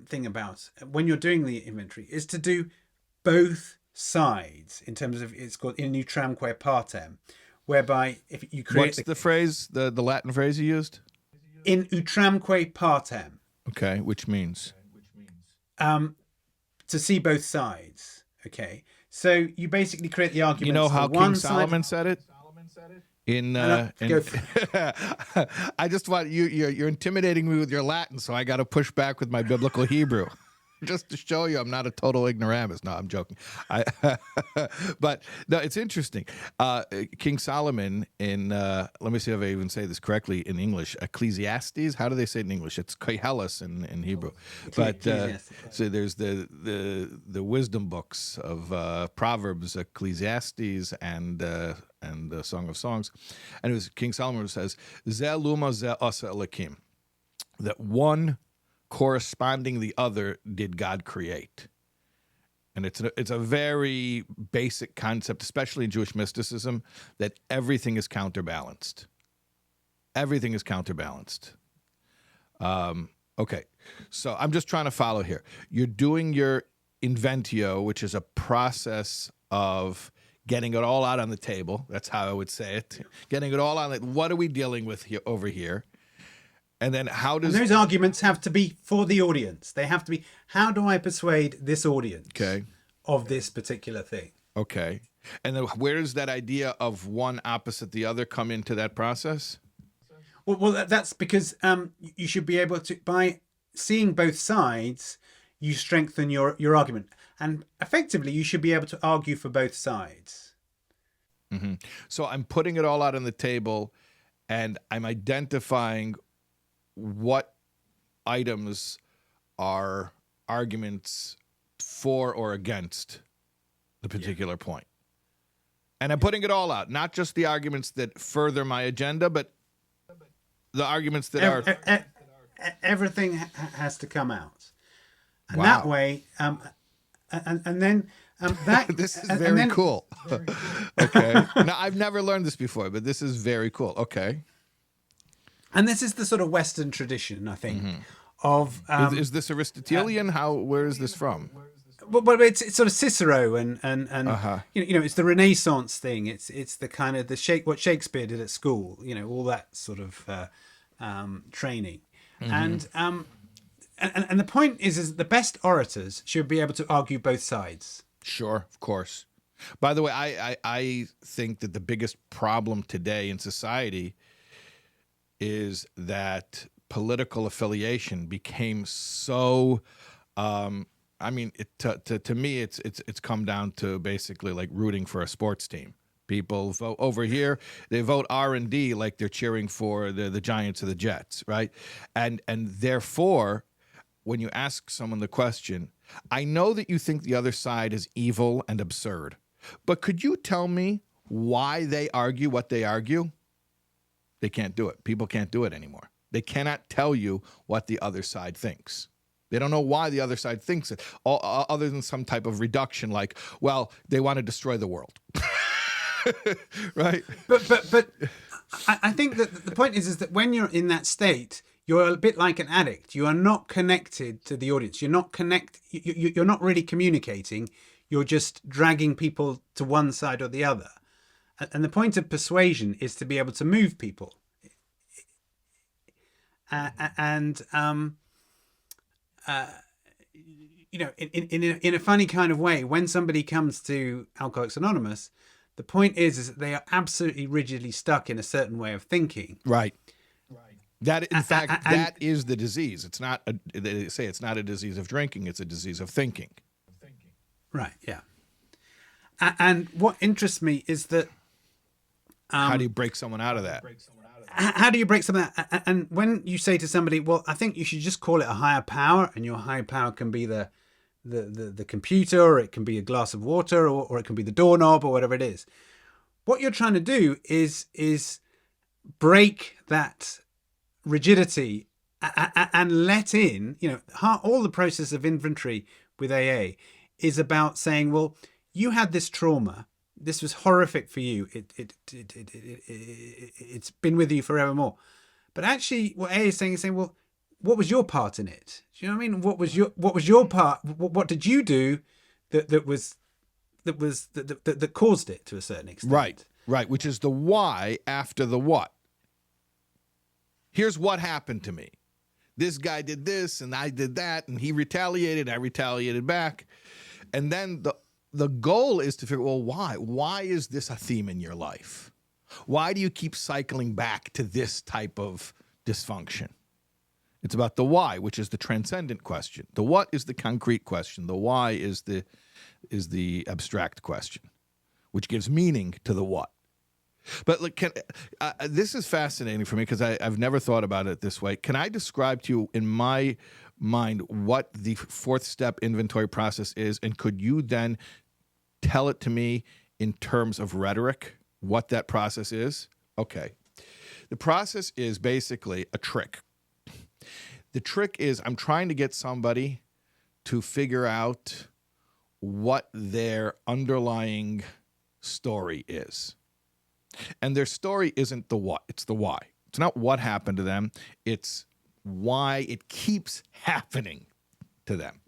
thing about when you're doing the inventory is to do both sides in terms of, it's called in utramque partem, whereby if you create... What's the phrase, the Latin phrase you used? In utramque partem. Okay, which means? To see both sides. Okay. So you basically create the argument. You know how King Solomon said it? I just want you're intimidating me with your Latin, so I got to push back with my biblical Hebrew. Just to show you I'm not a total ignoramus. No, I'm joking. But no, it's interesting. King Solomon in, let me see if I even say this correctly in English, Ecclesiastes. How do they say it in English? It's Koheles in Hebrew. But so there's the wisdom books of Proverbs, Ecclesiastes, and the Song of Songs. And it was King Solomon who says, Ze luma ze asa elakim, that one corresponding the other did God create. And it's a very basic concept, especially in Jewish mysticism, that everything is counterbalanced. Everything is counterbalanced. Okay, so I'm just trying to follow here. You're doing your inventio, which is a process of getting it all out on the table. That's how I would say it. Getting it all on it. What are we dealing with here, over here? And then how does... And those arguments have to be for the audience. They have to be, how do I persuade this audience of this particular thing? Okay. And then where does that idea of one opposite the other come into that process? Well, that's because you should be able to, by seeing both sides, you strengthen your argument. And effectively, you should be able to argue for both sides. Mm-hmm. So I'm putting it all out on the table, and I'm identifying what items are arguments for or against the particular point. And I'm putting it all out, not just the arguments that further my agenda, but the arguments that are... Everything has to come out. And that way, and then that... This is very cool. Okay. Now, I've never learned this before, but this is very cool. Okay. And this is the sort of Western tradition, I think, of... is this Aristotelian? Where is this from? Well, it's sort of Cicero and it's the Renaissance thing. It's the kind of what Shakespeare did at school. All that sort of training, and the point is the best orators should be able to argue both sides. Sure, of course. By the way, I think that the biggest problem today in society is that political affiliation became so I mean, to me, it's come down to basically like rooting for a sports team. People vote over here; they vote R&D like they're cheering for the Giants or the Jets, right? And therefore, when you ask someone the question, I know that you think the other side is evil and absurd, but could you tell me why they argue what they argue? They can't do it. People can't do it anymore. They cannot tell you what the other side thinks. They don't know why the other side thinks it, other than some type of reduction like, well, they want to destroy the world. Right? But I think that the point is that when you're in that state, you're a bit like an addict. You are not connected to the audience. You're not you're not really communicating. You're just dragging people to one side or the other. And the point of persuasion is to be able to move people. In a funny kind of way, when somebody comes to Alcoholics Anonymous, the point is that they are absolutely rigidly stuck in a certain way of thinking. Right. That, in fact, that is the disease. It's not. They say it's not a disease of drinking; it's a disease of thinking. Right. Yeah. And what interests me is that how do you break someone out of that? How do you break something? And when you say to somebody, "Well, I think you should just call it a higher power," and your higher power can be the computer, or it can be a glass of water, or it can be the doorknob, or whatever it is. What you're trying to do is break that rigidity and let in, all the process of inventory with AA is about saying, well, you had this trauma. This was horrific for you. It's been with you forevermore. But actually, what AA is saying, well, what was your part in it? Do you know what I mean? What was your part? What did you do that caused it to a certain extent? Right. Which is the why after the what. Here's what happened to me. This guy did this, and I did that, and he retaliated. I retaliated back, and then the goal is to figure, well, why? Why is this a theme in your life? Why do you keep cycling back to this type of dysfunction? It's about the why, which is the transcendent question. The what is the concrete question. The why is the abstract question, which gives meaning to the what. But look, this is fascinating for me because I've never thought about it this way. Can I describe to you in my mind what the fourth step inventory process is, and could you then tell it to me in terms of rhetoric, what that process is? Okay. The process is basically a trick. The trick is I'm trying to get somebody to figure out what their underlying story is. And their story isn't the what, it's the why. It's not what happened to them, it's why it keeps happening to them.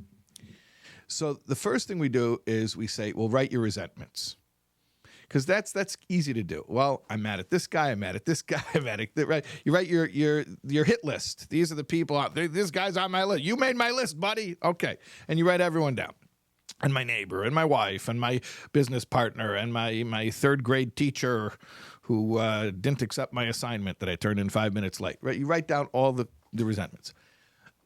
So the first thing we do is we say, well, write your resentments. Because that's easy to do. Well, I'm mad at this guy, I'm mad at this guy, I'm mad at that, right? You write your hit list. These are the people out there. This guy's on my list. You made my list, buddy. Okay. And you write everyone down. And my neighbor, and my wife, and my business partner, and my third grade teacher who didn't accept my assignment that I turned in 5 minutes late. Right? You write down all the resentments.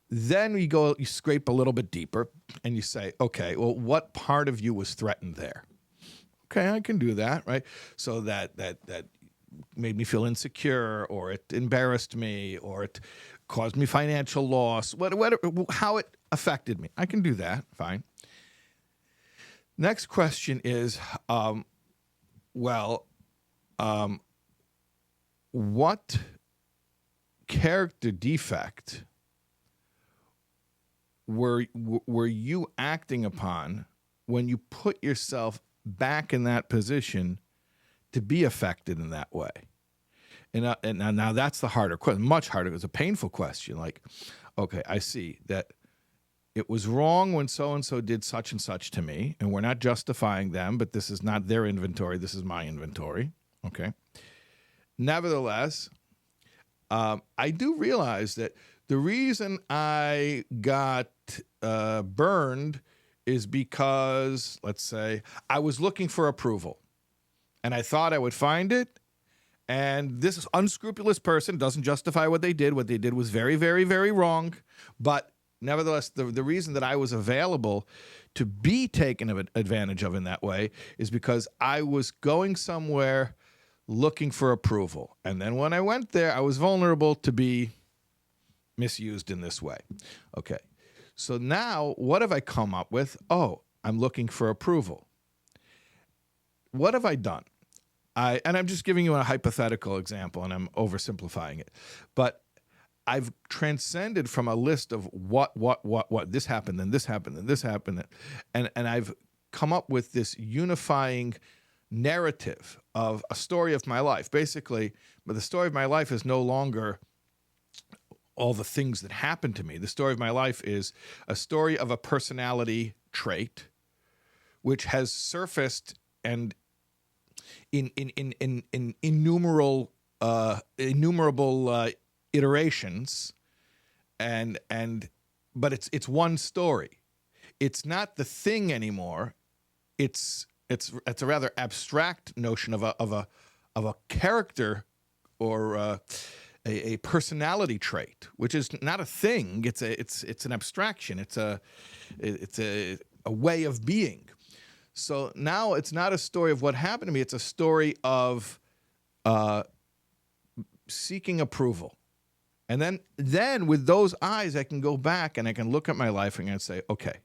Then you scrape a little bit deeper, and you say, okay, well, what part of you was threatened there? Okay, I can do that, right? So that made me feel insecure, or it embarrassed me, or it caused me financial loss, whatever, how it affected me. I can do that, fine. Next question is, what character defect were you acting upon when you put yourself back in that position to be affected in that way? And now that's the harder question, much harder. It's a painful question. Like, okay, I see that it was wrong when so-and-so did such and such to me, and we're not justifying them, but this is not their inventory. This is my inventory, okay? Nevertheless, I do realize that the reason I got burned is because, let's say, I was looking for approval, and I thought I would find it, and this unscrupulous person doesn't justify what they did. What they did was very, very, very wrong, but nevertheless, the reason that I was available to be taken advantage of in that way is because I was going somewhere looking for approval. And then when I went there, I was vulnerable to be misused in this way. Okay. So now what have I come up with? Oh, I'm looking for approval. What have I done? And I'm just giving you a hypothetical example, and I'm oversimplifying it. But I've transcended from a list of what, this happened, then this happened, then this happened. And I've come up with this unifying narrative of a story of my life. Basically, but the story of my life is no longer all the things that happened to me. The story of my life is a story of a personality trait which has surfaced and in innumerable iterations, but it's one story. It's not the thing anymore. It's a rather abstract notion of a character or a personality trait, which is not a thing. It's an abstraction. It's a way of being. So now it's not a story of what happened to me. It's a story of seeking approval. And then with those eyes, I can go back and I can look at my life and I can say, okay,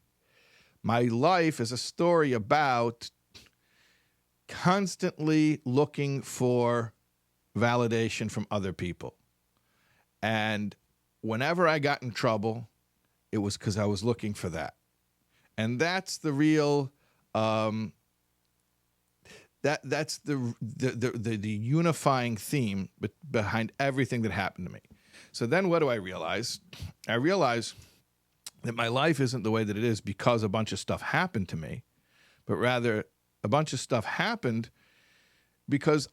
my life is a story about constantly looking for validation from other people. And whenever I got in trouble, it was because I was looking for that. And that's the real... that's the unifying theme behind everything that happened to me. So then what do I realize? I realize that my life isn't the way that it is because a bunch of stuff happened to me, but rather a bunch of stuff happened because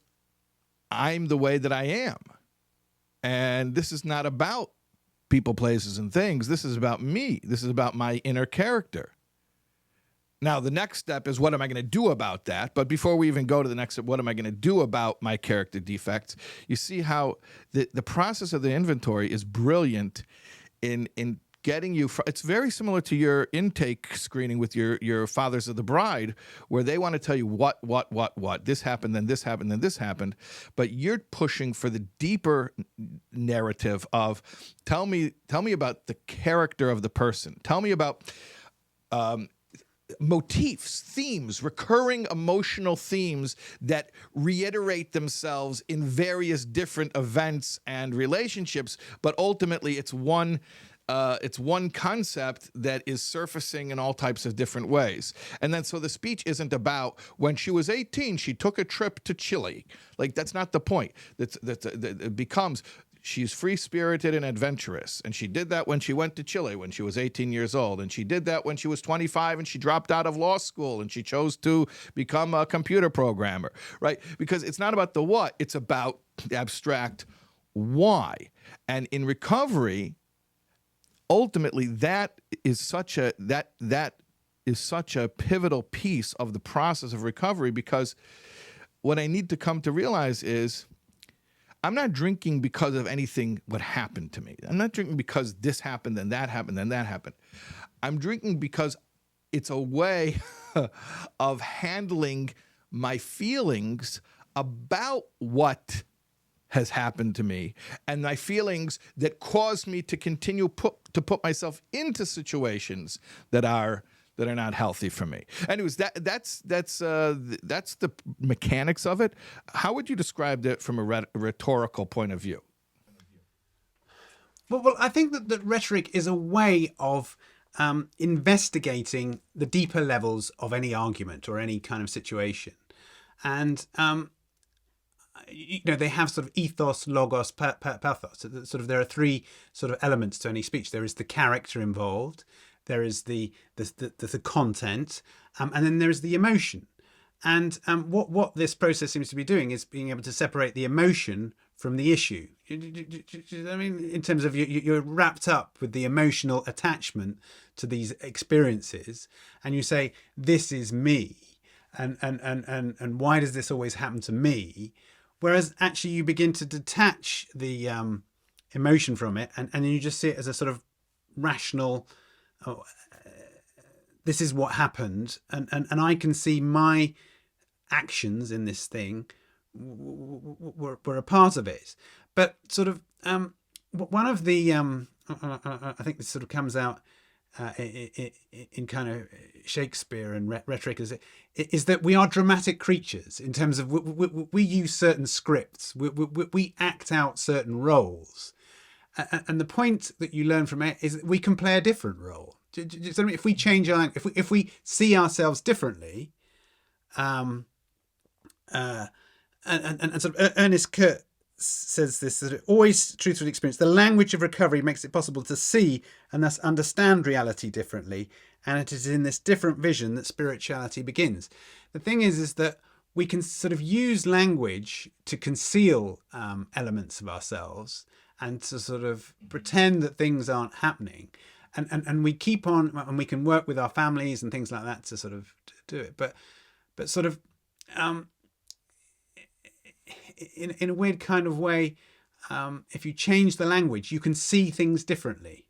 I'm the way that I am. And this is not about people, places, and things. This is about me. This is about my inner character. Now, the next step is what am I going to do about that? But before we even go to the next step, what am I going to do about my character defects? You see how the process of the inventory is brilliant in getting you. It's very similar to your intake screening with your fathers of the bride, where they want to tell you what, this happened, then this happened, then this happened. But you're pushing for the deeper narrative of tell me about the character of the person. Tell me about motifs, themes, recurring emotional themes that reiterate themselves in various different events and relationships, but ultimately it's one concept that is surfacing in all types of different ways. And then so the speech isn't about when she was 18, she took a trip to Chile. Like, that's not the point. It becomes she's free-spirited and adventurous, and she did that when she went to Chile when she was 18 years old, and she did that when she was 25 and she dropped out of law school and she chose to become a computer programmer, right? Because it's not about the what, it's about the abstract why. And in recovery, ultimately, that is such a pivotal piece of the process of recovery, because what I need to come to realize is I'm not drinking because of anything what happened to me. I'm not drinking because this happened, then that happened, then that happened. I'm drinking because it's a way of handling my feelings about what has happened to me and my feelings that cause me to continue to put myself into situations that are not healthy for me. Anyways, that's the mechanics of it. How would you describe it from a rhetorical point of view? Well, I think that rhetoric is a way of investigating the deeper levels of any argument or any kind of situation. And they have sort of ethos, logos, pathos. Sort of there are three sort of elements to any speech. There is the character involved, there is the content, and then there is the emotion. And what this process seems to be doing is being able to separate the emotion from the issue. I mean, in terms of you're wrapped up with the emotional attachment to these experiences, and you say, "This is me," and why does this always happen to me? Whereas actually you begin to detach the emotion from it, and you just see it as a sort of rational, oh, this is what happened, and I can see my actions in this thing were a part of it. But sort of one of the I think this sort of comes out in kind of Shakespeare and rhetoric is that we are dramatic creatures in terms of we use certain scripts, we act out certain roles, and the point that you learn from it is that we can play a different role. If we change our, if we see ourselves differently, and sort of Ernest Kurt says this, that always truth with experience, the language of recovery makes it possible to see and thus understand reality differently, and it is in this different vision that spirituality begins. The thing is that we can sort of use language to conceal elements of ourselves and to sort of pretend that things aren't happening, and we keep on, and we can work with our families and things like that to sort of do it, but sort of in a weird kind of way, if you change the language, you can see things differently.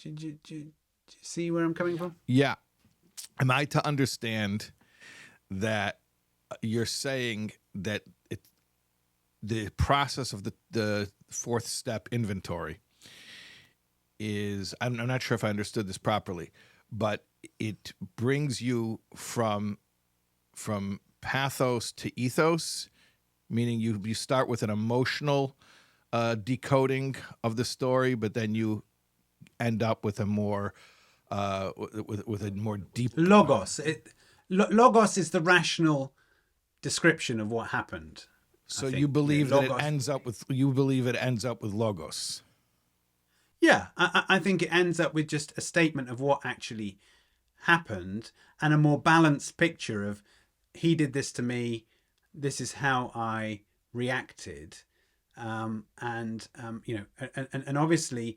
Do you see where I'm coming from? Yeah. Am I to understand that you're saying that the process of the fourth step inventory is, I'm not sure if I understood this properly, but it brings you from pathos to ethos, meaning you start with an emotional decoding of the story, but then you end up with a more with a more deep logos. Logos is the rational description of what happened. So you believe that it ends up with logos. Yeah, I think it ends up with just a statement of what actually happened and a more balanced picture of, he did this to me, this is how I reacted, and obviously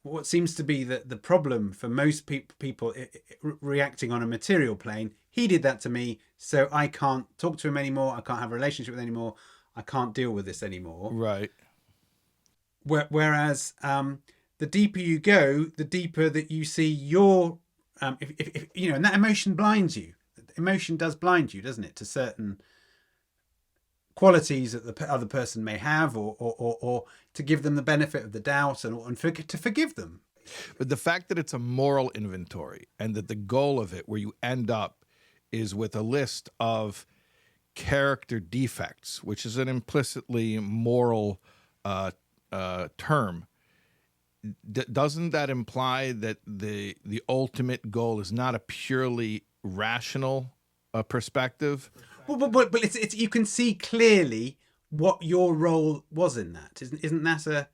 what seems to be the problem for most people reacting on a material plane, he did that to me, so I can't talk to him anymore, I can't have a relationship with him anymore, I can't deal with this anymore. Right. Whereas the deeper you go, the deeper that you see your, if and that emotion blinds you. Emotion does blind you, doesn't it, to certain qualities that the other person may have, or to give them the benefit of the doubt and to forgive them. But the fact that it's a moral inventory and that the goal of it, where you end up, is with a list of character defects, which is an implicitly moral term, doesn't that imply that the ultimate goal is not a purely rational perspective? But it's you can see clearly what your role was in that. Isn't that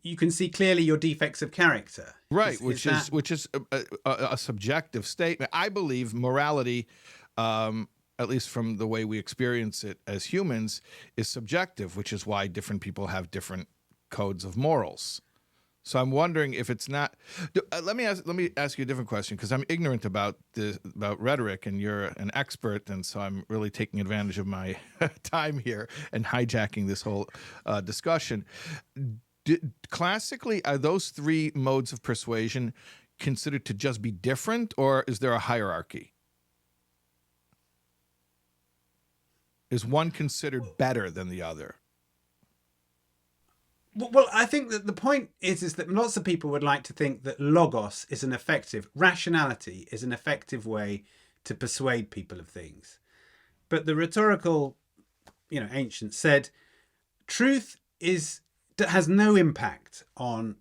you can see clearly your defects of character, right? Which is a subjective statement. I believe morality, at least from the way we experience it as humans, is subjective, which is why different people have different codes of morals. So I'm wondering if it's not. Let me ask you a different question, because I'm ignorant about rhetoric, and you're an expert, and so I'm really taking advantage of my time here and hijacking this whole discussion. Classically, are those three modes of persuasion considered to just be different, or is there a hierarchy? Is one considered better than the other? Well, I think that the point is that lots of people would like to think that logos is rationality is an effective way to persuade people of things. But the rhetorical, ancients said, truth has no impact on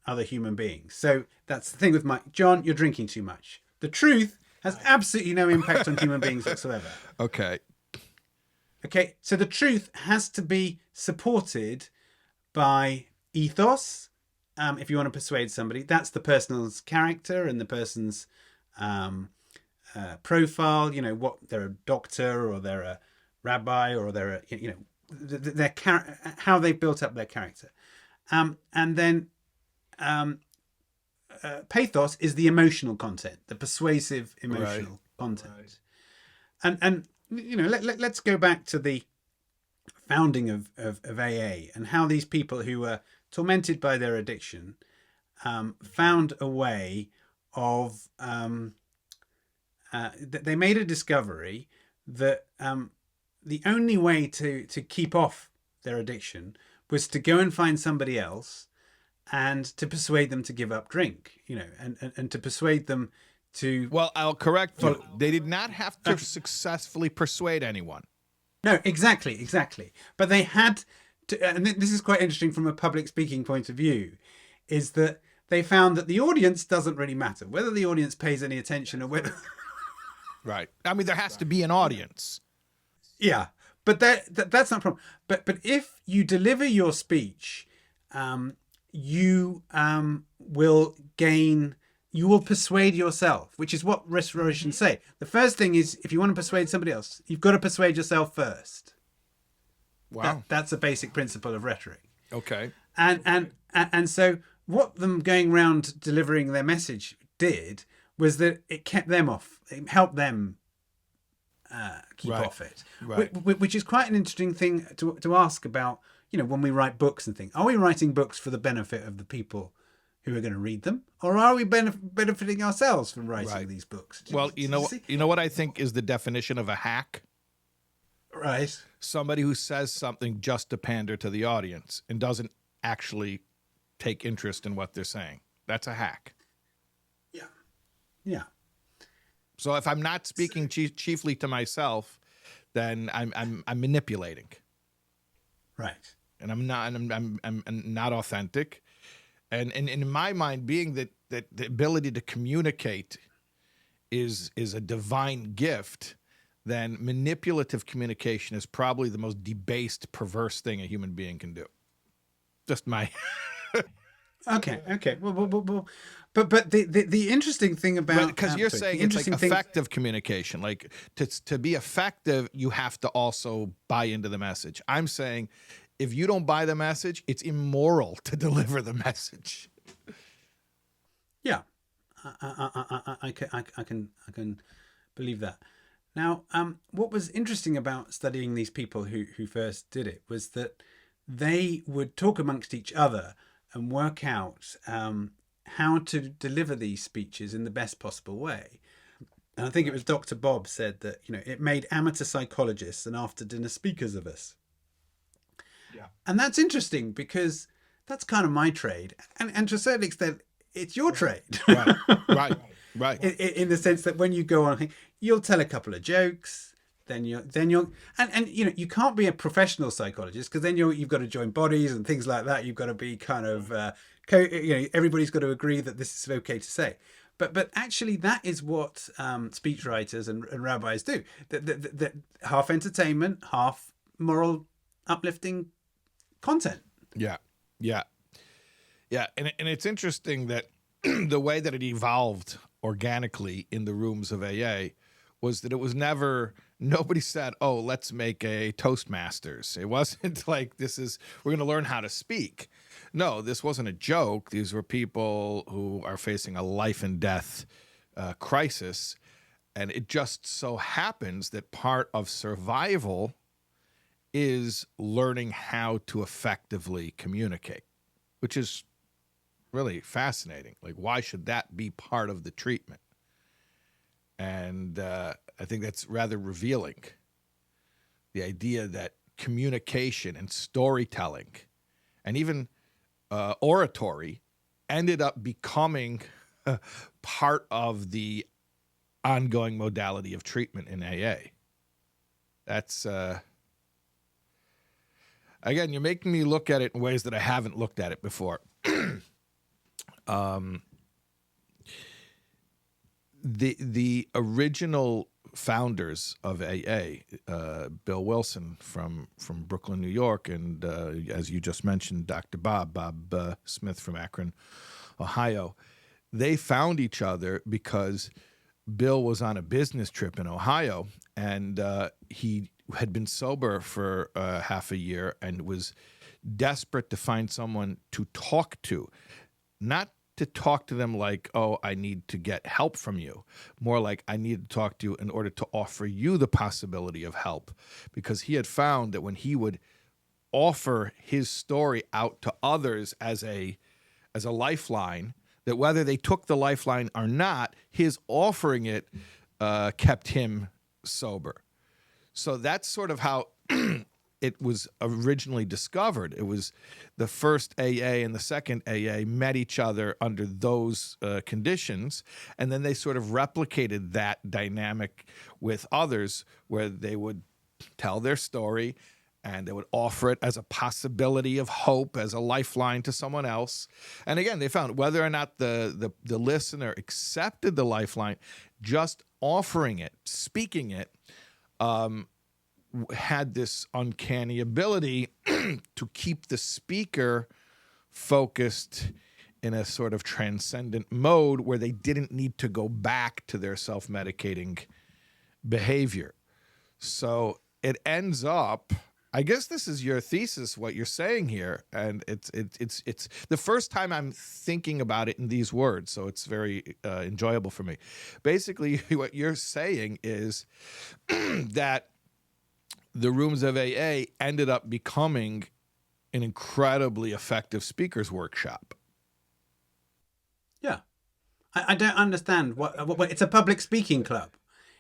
other human beings. So that's the thing with John, you're drinking too much. The truth has absolutely no impact on human beings whatsoever. Okay, so the truth has to be supported by ethos. If you want to persuade somebody, that's the person's character and the person's profile. What they're a doctor, or they're a rabbi, or they're their how they've built up their character. And then pathos is the emotional content, the persuasive emotional content. Right. And let's go back to the founding of AA and how these people who were tormented by their addiction found a way of they made a discovery that the only way to keep off their addiction was to go and find somebody else and to persuade them to give up drink, and to persuade them to. Well, I'll correct you. They did not have to successfully persuade anyone. No, exactly. But they had to, and this is quite interesting from a public speaking point of view, is that they found that the audience doesn't really matter, whether the audience pays any attention or whether. Right. I mean, there has to be an audience. Yeah, but that's not a problem. But if you deliver your speech, you will gain. You will persuade yourself, which is what restorations say. The first thing is, if you want to persuade somebody else, you've got to persuade yourself first. Wow. That's a basic principle of rhetoric. Okay. And so what them going around delivering their message did was that it kept them off. It helped them keep off it. Right. Which is quite an interesting thing to ask about, when we write books and things. Are we writing books for the benefit of the people who are going to read them, or are we benefiting ourselves from writing these books? Well, you know what I think is the definition of a hack? Right. Somebody who says something just to pander to the audience and doesn't actually take interest in what they're saying. That's a hack. Yeah. So if I'm not speaking chiefly to myself, then I'm manipulating. Right. And I'm not authentic. And in my mind, being that the ability to communicate is a divine gift, then manipulative communication is probably the most debased, perverse thing a human being can do. Just my. Okay. Well, but the interesting thing about, because you're saying it's like effective communication. Like to be effective, you have to also buy into the message. I'm saying, if you don't buy the message, it's immoral to deliver the message. Yeah, I can believe that. Now, what was interesting about studying these people who first did it was that they would talk amongst each other and work out how to deliver these speeches in the best possible way. And I think it was Dr. Bob said that it made amateur psychologists and after dinner speakers of us. Yeah. And that's interesting because that's kind of my trade, and to a certain extent, it's your trade. Right. In the sense that when you go on, you'll tell a couple of jokes. Then you'll you can't be a professional psychologist because then you've got to join bodies and things like that. You've got to be kind of everybody's got to agree that this is okay to say. But actually, that is what speechwriters and rabbis do. That half entertainment, half moral, uplifting content. Yeah. And it's interesting that the way that it evolved organically in the rooms of AA was that it was never. Nobody said, "Oh, let's make a Toastmasters." It wasn't like we're going to learn how to speak. No, this wasn't a joke. These were people who are facing a life and death crisis. And it just so happens that part of survival is learning how to effectively communicate, which is really fascinating. Like, why should that be part of the treatment? And I think that's rather revealing. The idea that communication and storytelling and even oratory ended up becoming part of the ongoing modality of treatment in AA. That's, again, you're making me look at it in ways that I haven't looked at it before. The original founders of AA, Bill Wilson from Brooklyn, New York, and as you just mentioned, Dr. Bob Smith from Akron, Ohio, they found each other because Bill was on a business trip in Ohio, and he had been sober for half a year and was desperate to find someone to talk to, not to talk to them like, "Oh, I need to get help from you," more like, "I need to talk to you in order to offer you the possibility of help," because he had found that when he would offer his story out to others as a as a lifeline, that whether they took the lifeline or not, his offering it kept him sober. So that's sort of how it was originally discovered. It was the first AA and the second AA met each other under those conditions, and then they sort of replicated that dynamic with others, where they would tell their story and they would offer it as a possibility of hope, as a lifeline to someone else. And again, they found whether or not the listener accepted the lifeline, just offering it, speaking it, had this uncanny ability to keep the speaker focused in a sort of transcendent mode where they didn't need to go back to their self-medicating behavior. So it ends up, I guess this is your thesis, what you're saying here, and it's the first time I'm thinking about it in these words, so it's very enjoyable for me. Basically, what you're saying is that the rooms of AA ended up becoming an incredibly effective speakers workshop. Yeah. I don't understand what it's a public speaking club.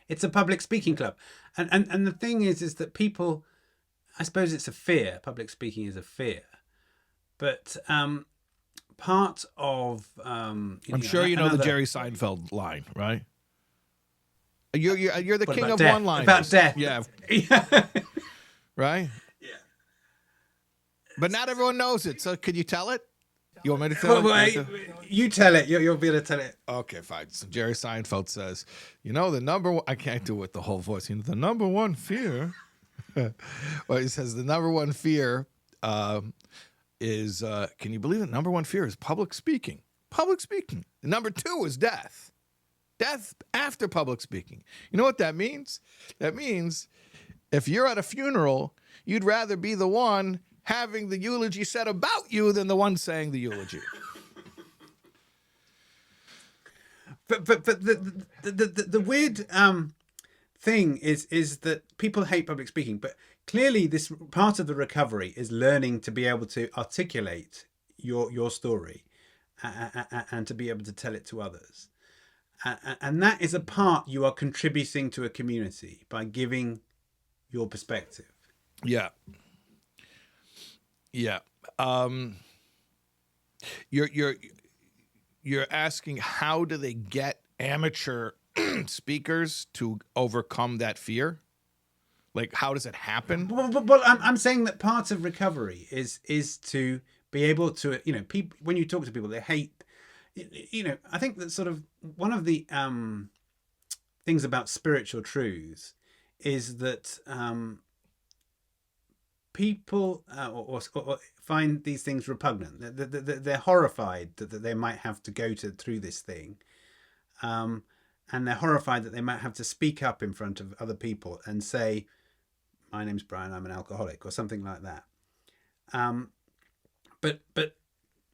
It's a public speaking club. And the thing is that people, I suppose it's a fear. Public speaking is a fear. But part of... I'm sure you know the Jerry Seinfeld line, right? You're the king of death? one-liners. About death. Yeah. Right? Yeah. But not everyone knows it, so could you tell it? You want me to tell it? You tell it. You'll be able to tell it. Okay, fine. So Jerry Seinfeld says, the number one... I can't do it with the whole voice. The number one fear... well, he says the number one fear is... can you believe it? Number one fear is public speaking. Public speaking. Number two is death. Death after public speaking. You know what that means? That means if you're at a funeral, you'd rather be the one having the eulogy said about you than the one saying the eulogy. But the weird thing is that people hate public speaking, but clearly this part of the recovery is learning to be able to articulate your story and to be able to tell it to others. And that is a part you are contributing to a community by giving your perspective. Yeah. Yeah. You're asking, how do they get amateur speakers to overcome that fear? Like, how does it happen? Well, I'm saying that part of recovery is to be able to, people, when you talk to people, they hate, I think that sort of one of the things about spiritual truths is that people or find these things repugnant. They're horrified that they might have to go through this thing. And they're horrified that they might have to speak up in front of other people and say, my name's Brian, I'm an alcoholic, or something like that. But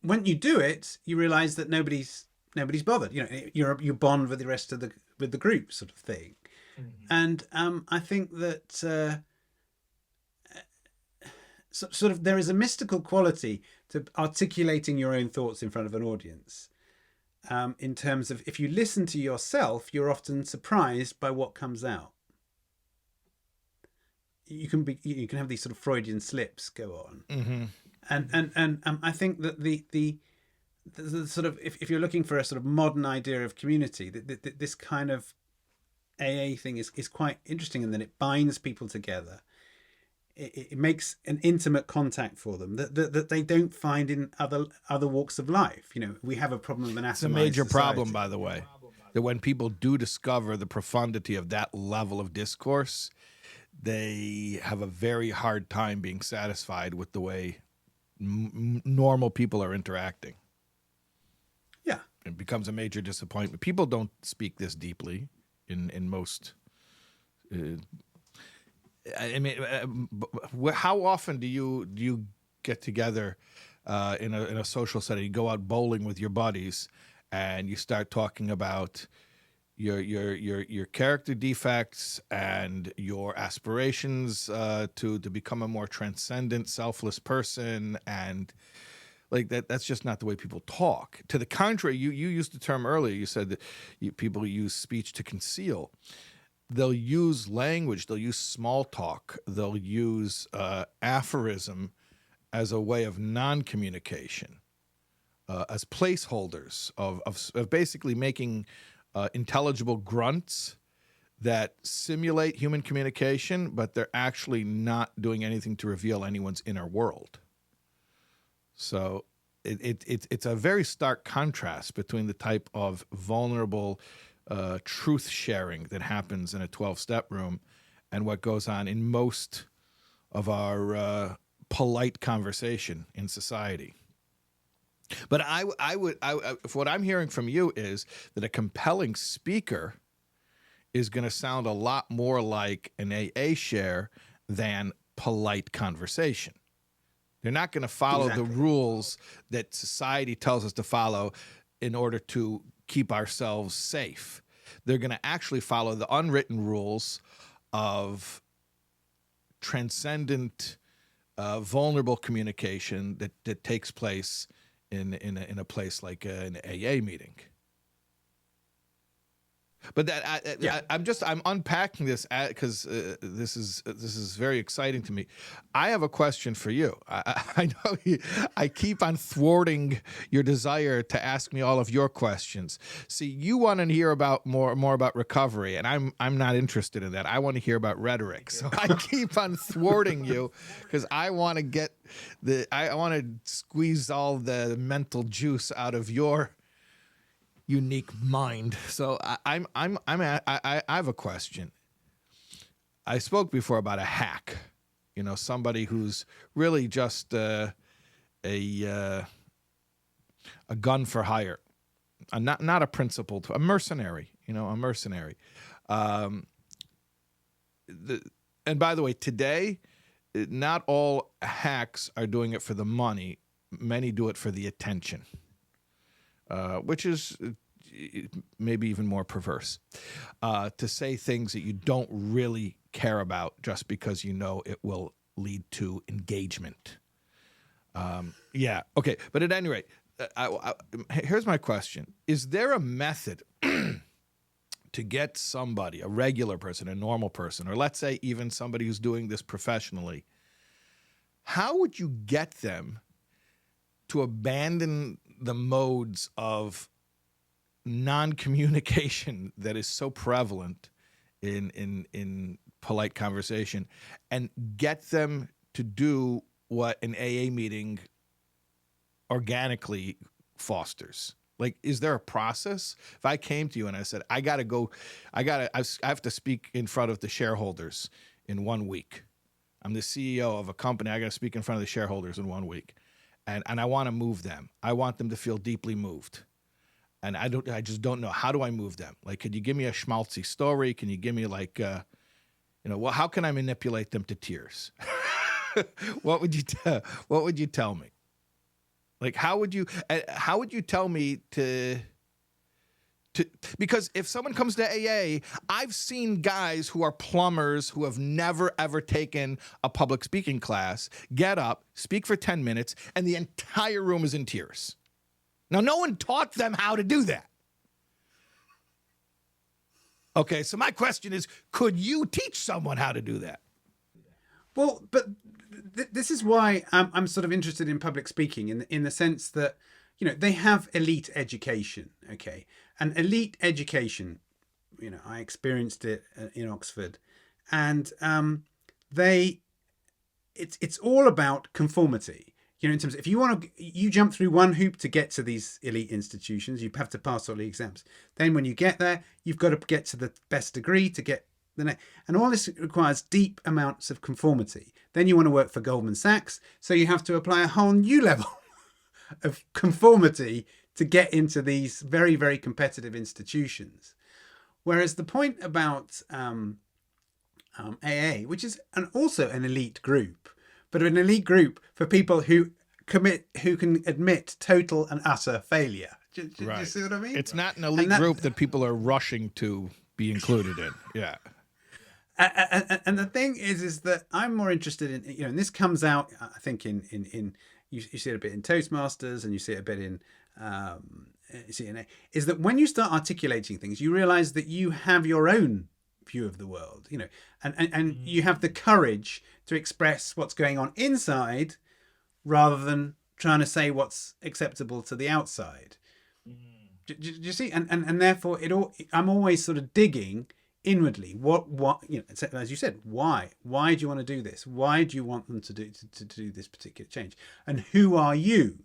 when you do it, you realize that nobody's bothered. You bond with the rest of the group, sort of thing. Mm-hmm. And I think that sort of there is a mystical quality to articulating your own thoughts in front of an audience. In terms of, if you listen to yourself, you're often surprised by what comes out. You can have these sort of Freudian slips go on. Mm-hmm. And I think that the sort of, if you're looking for a sort of modern idea of community, this kind of AA thing is quite interesting in that it binds people together. It makes an intimate contact for them that they don't find in other walks of life. We have a problem with an atomized It's a major society. problem, by the way, that when people do discover the profundity of that level of discourse, they have a very hard time being satisfied with the way normal people are interacting. Yeah. It becomes a major disappointment. People don't speak this deeply in most... I mean, how often do you get together in a social setting? You go out bowling with your buddies, and you start talking about your character defects and your aspirations to become a more transcendent, selfless person, and Like that's just not the way people talk. To the contrary, you used the term earlier. You said that people use speech to conceal. They'll use language. They'll use small talk. They'll use aphorism as a way of non-communication, as placeholders of basically making intelligible grunts that simulate human communication, but they're actually not doing anything to reveal anyone's inner world. So it's a very stark contrast between the type of vulnerable truth sharing that happens in a 12-step room and what goes on in most of our polite conversation in society. But if what I'm hearing from you is that a compelling speaker is going to sound a lot more like an AA share than polite conversation. They're not going to follow the rules that society tells us to follow in order to keep ourselves safe. They're going to actually follow the unwritten rules of transcendent, vulnerable communication that takes place in a place like an AA meeting. But I'm unpacking this because this is very exciting to me. I have a question for you. I know I keep on thwarting your desire to ask me all of your questions. See, you want to hear about more about recovery, and I'm not interested in that. I want to hear about rhetoric. So I keep on thwarting you because I want to squeeze all the mental juice out of your unique mind. So I have a question. I spoke before about a hack, somebody who's really just a gun for hire, not a principled, a mercenary, a mercenary. And by the way, today, not all hacks are doing it for the money. Many do it for the attention. Which is maybe even more perverse, to say things that you don't really care about just because you know it will lead to engagement. Okay. But at any rate, here's my question. Is there a method to get somebody, a regular person, a normal person, or let's say even somebody who's doing this professionally, how would you get them to abandon the modes of non-communication that is so prevalent in polite conversation and get them to do what an AA meeting organically fosters? Like, is there a process? If I came to you and I said, I have to speak in front of the shareholders in 1 week. I'm the CEO of a company. I got to speak in front of the shareholders in 1 week. And I want to move them. I want them to feel deeply moved. And I just don't know. How do I move them? Like, could you give me a schmaltzy story? Can you give me how can I manipulate them to tears? What would you tell me? Like, how would you tell me to because if someone comes to AA, I've seen guys who are plumbers who have never, ever taken a public speaking class get up, speak for 10 minutes, and the entire room is in tears. Now, no one taught them how to do that. Okay, so my question is, could you teach someone how to do that? Well, but this is why I'm sort of interested in public speaking in the sense that, they have elite education, okay? And elite education, I experienced it in Oxford, and it's all about conformity. In terms of, if you jump through one hoop to get to these elite institutions, you have to pass all the exams. Then when you get there, you've got to get to the best degree to get the next. And all this requires deep amounts of conformity. Then you want to work for Goldman Sachs, so you have to apply a whole new level of conformity to get into these very, very competitive institutions. Whereas the point about AA, which is also an elite group, but an elite group for people who can admit total and utter failure. Do you see what I mean? It's not an elite group that people are rushing to be included in. Yeah. And the thing is that I'm more interested in, and this comes out, I think, in you see it a bit in Toastmasters, and you see it a bit in is that when you start articulating things, you realize that you have your own view of the world, and you have the courage to express what's going on inside rather than trying to say what's acceptable to the outside. Do you see? And therefore, I'm always sort of digging inwardly. What as you said, why? Why do you want to do this? Why do you want them to do this particular change? And who are you?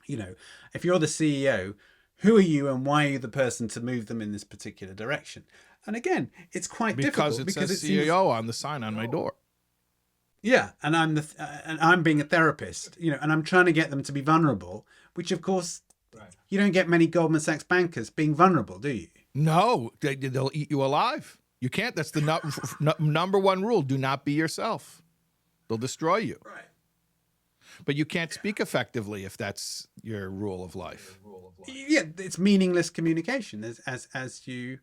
If you're the CEO, who are you, and why are you the person to move them in this particular direction? And again, it's quite difficult because it says CEO on the sign on my door. Yeah, and I'm being a therapist, and I'm trying to get them to be vulnerable, which of course, you don't get many Goldman Sachs bankers being vulnerable, do you? No, they'll eat you alive. You can't. That's the number one rule. Do not be yourself. They'll destroy you. Right. But you can't speak effectively if that's your rule of life. Yeah, it's meaningless communication as you.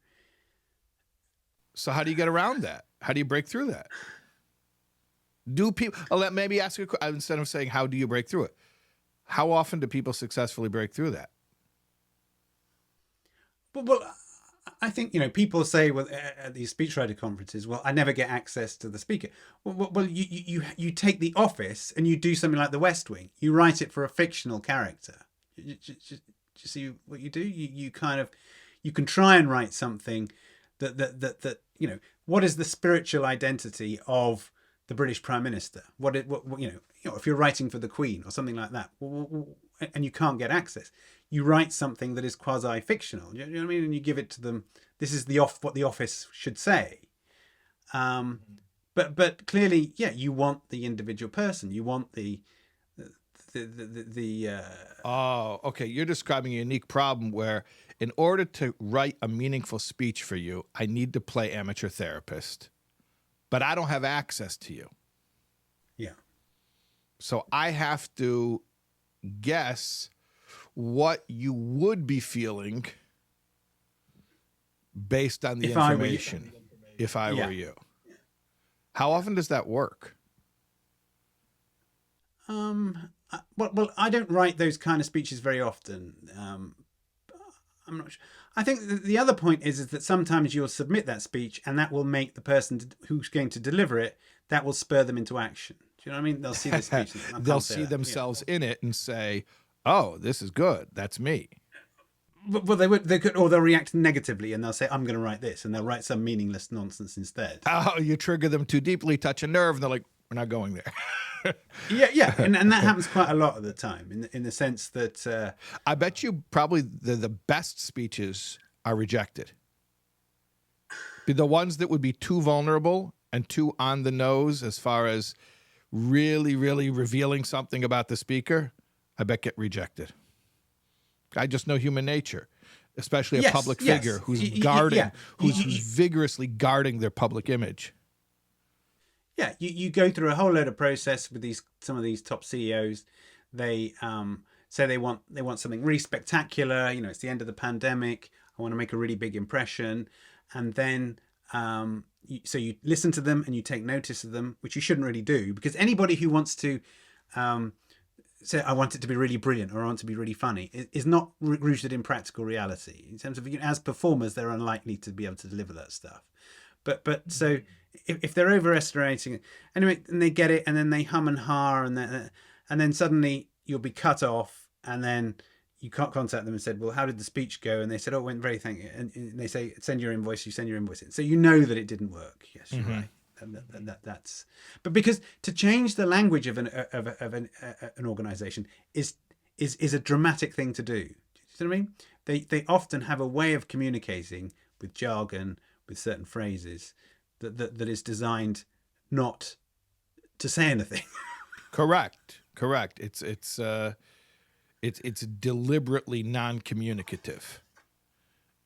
So how do you get around that? How do you break through that? Do people? Let maybe ask you instead of saying how do you break through it? How often do people successfully break through that? Well, I think people say at these speechwriter conferences, well, I never get access to the speaker. Well, you take The Office and you do something like The West Wing. You write it for a fictional character. Do you see what you do? You can try and write something that what is the spiritual identity of the British Prime Minister? If you're writing for the Queen or something like that, and you can't get access, you write something that is quasi-fictional. You know what I mean? And you give it to them. This is what the Office should say. But clearly, you want the individual person. You want the. Oh, okay. You're describing a unique problem where, in order to write a meaningful speech for you, I need to play amateur therapist, but I don't have access to you. Yeah. So I have to guess what you would be feeling based on the information if I were you. How often does that work? Well, I don't write those kind of speeches very often. I'm not sure. I think the other point is that sometimes you'll submit that speech and that will make the person who's going to deliver it, that will spur them into action. Do you know what I mean? They'll see the speech. They'll see themselves in it and say, oh, this is good. That's me. Well, they could, or they'll react negatively and they'll say, I'm going to write this. And they'll write some meaningless nonsense instead. Oh, you trigger them too deeply, touch a nerve, and they're like, we're not going there. Yeah. And that happens quite a lot of the time in the sense that... I bet you probably the best speeches are rejected. The ones that would be too vulnerable and too on the nose as far as really, really revealing something about the speaker, I bet get rejected. I just know human nature, especially a public figure who's guarding, who's vigorously guarding their public image. Yeah, you go through a whole load of process with some of these top CEOs. They say they want something really spectacular. It's the end of the pandemic. I want to make a really big impression, and then so you listen to them and you take notice of them, which you shouldn't really do, because anybody who wants to say I want it to be really brilliant or I want it to be really funny is not rooted in practical reality. In terms of as performers, they're unlikely to be able to deliver that stuff. But so if they're overestimating anyway, and they get it, and then they hum and ha, and then suddenly you'll be cut off, and then you can't contact them and said, well, how did the speech go? And they said, oh, it went very thank you. And they say, send your invoice. You send your invoice in. So you know that it didn't work. Yes, you're right. That's. But because to change the language of an organization is a dramatic thing to do. Do you know what I mean? They often have a way of communicating with jargon, with certain phrases that is designed not to say anything. Correct. It's deliberately non-communicative.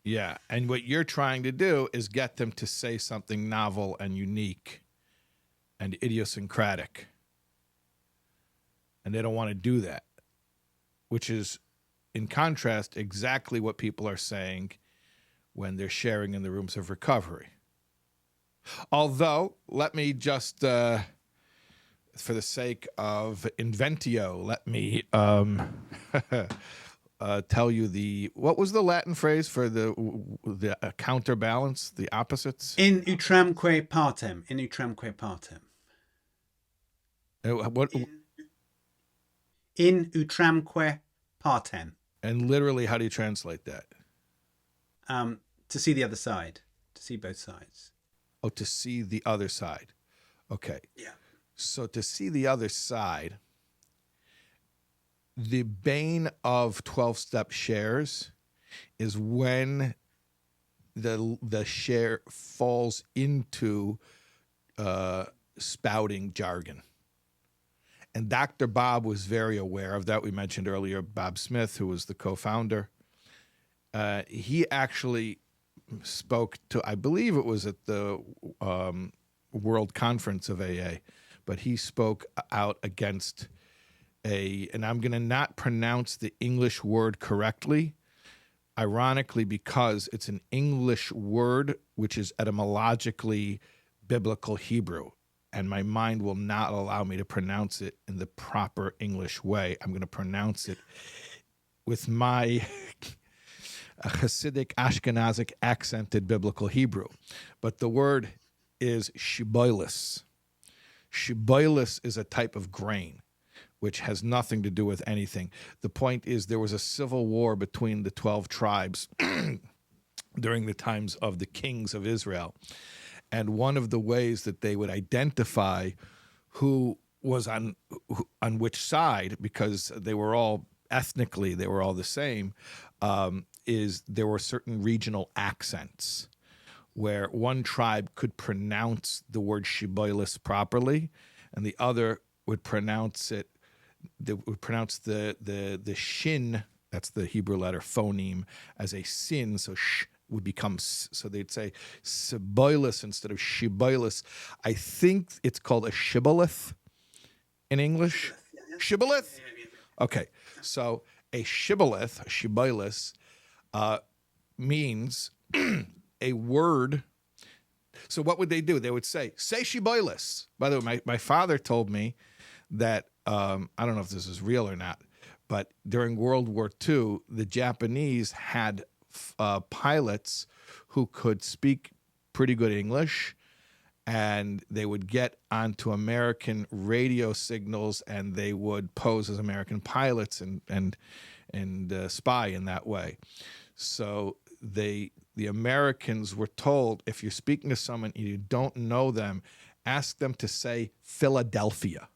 Yeah, and what you're trying to do is get them to say something novel and unique and idiosyncratic. And they don't want to do that, which is, in contrast, exactly what people are saying when they're sharing in the rooms of recovery. Although, let me just for the sake of inventio, let me tell you what was the Latin phrase for the counterbalance, the opposites? In utramque partem. In utramque partem. What? In utramque partem. And literally, how do you translate that? To see the other side. To see both sides. Oh, to see the other side. Okay. Yeah. So to see the other side, the bane of 12-step shares is when the share falls into spouting jargon. And Dr. Bob was very aware of that. We mentioned earlier Bob Smith, who was the co-founder. He actually spoke to, I believe it was at the World Conference of AA, but he spoke out against and I'm going to not pronounce the English word correctly, ironically, because it's an English word which is etymologically biblical Hebrew, and my mind will not allow me to pronounce it in the proper English way. I'm going to pronounce it with my Hasidic Ashkenazic accented biblical Hebrew. But the word is shiboilis. Shiboilis is a type of grain, which has nothing to do with anything. The point is there was a civil war between the 12 tribes during the times of the kings of Israel. And one of the ways that they would identify who was on which side, because they were all ethnically, they were all the same, is there were certain regional accents where one tribe could pronounce the word shiboilis properly, and the other would pronounce it. They would pronounce the shin, that's the Hebrew letter phoneme, as a sin. So sh would become so they'd say siboilis instead of shiboilis. I think it's called a shibboleth in English. Shibboleth. Okay, so a shibboleth, a shiboilis, means a word. So what would they do? They would say shiboilis. By the way, my father told me that, I don't know if this is real or not, but during World War II, the Japanese had pilots who could speak pretty good English, and they would get onto American radio signals, and they would pose as American pilots and spy in that way. So the Americans were told, if you're speaking to someone and you don't know them, ask them to say Philadelphia.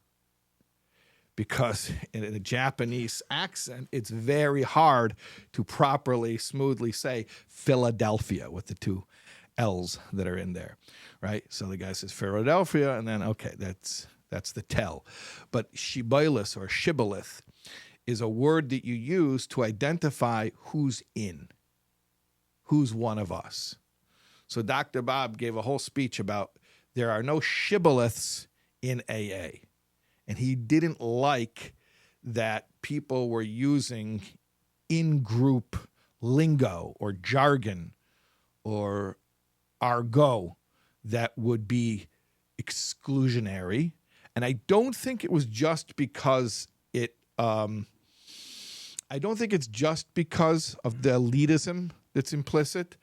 Because in a Japanese accent, it's very hard to properly, smoothly say Philadelphia with the two L's that are in there, right? So the guy says Philadelphia, and then, okay, that's the tell. But shiboilis or shibboleth is a word that you use to identify who's in, who's one of us. So Dr. Bob gave a whole speech about there are no shibboleths in AA. And he didn't like that people were using in-group lingo or jargon or argot that would be exclusionary. And I don't think it was just because I don't think it's just because of the elitism that's implicit.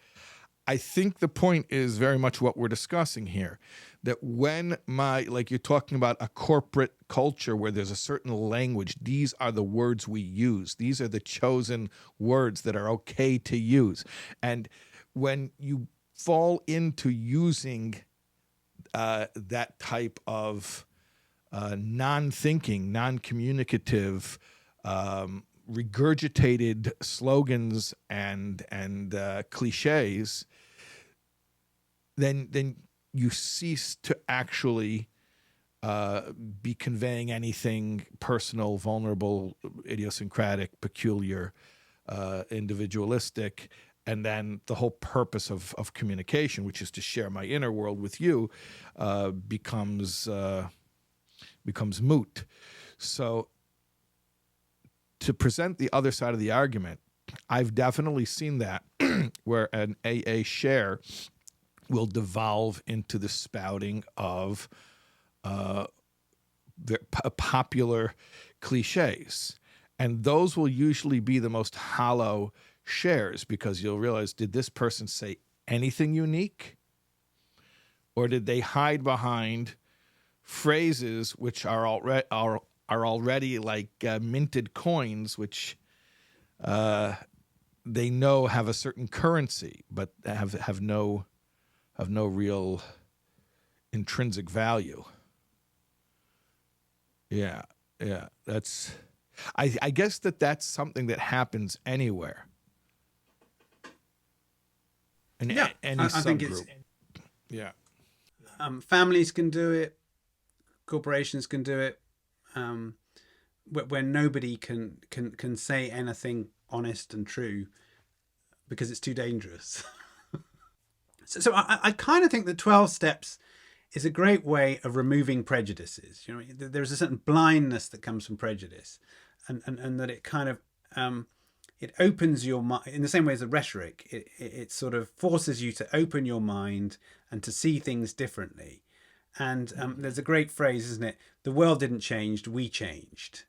I think the point is very much what we're discussing here, that when like you're talking about a corporate culture where there's a certain language, these are the words we use. These are the chosen words that are okay to use. And when you fall into using that type of non-thinking, non-communicative, regurgitated slogans and cliches, then you cease to actually be conveying anything personal, vulnerable, idiosyncratic, peculiar, individualistic, and then the whole purpose of communication, which is to share my inner world with you, becomes moot. So to present the other side of the argument, I've definitely seen that where an AA share will devolve into the spouting of popular cliches. And those will usually be the most hollow shares, because you'll realize, did this person say anything unique? Or did they hide behind phrases which are already like minted coins, which they know have a certain currency, but have no real intrinsic value. Yeah. That's. I guess that's something that happens anywhere. In any I think subgroup. Yeah. Families can do it. Corporations can do it. Where nobody can say anything honest and true because it's too dangerous. So I kind of think the 12 steps is a great way of removing prejudices. You know, there's a certain blindness that comes from prejudice, and that it kind of it opens your mind in the same way as a rhetoric. It sort of forces you to open your mind and to see things differently. And there's a great phrase, isn't it? The world didn't change, we changed.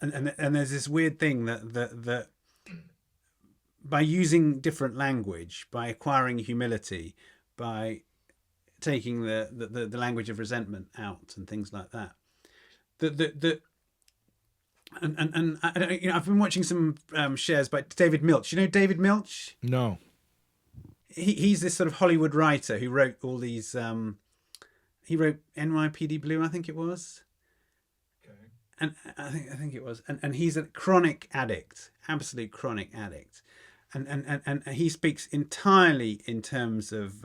And there's this weird thing that by using different language, by acquiring humility, by taking the language of resentment out and things like that, and I've been watching some shares by David Milch. You know David Milch? No. He's this sort of Hollywood writer who wrote all these. He wrote NYPD Blue, I think it was. Okay. And I think it was, and he's a chronic addict, absolute chronic addict, and he speaks entirely in terms of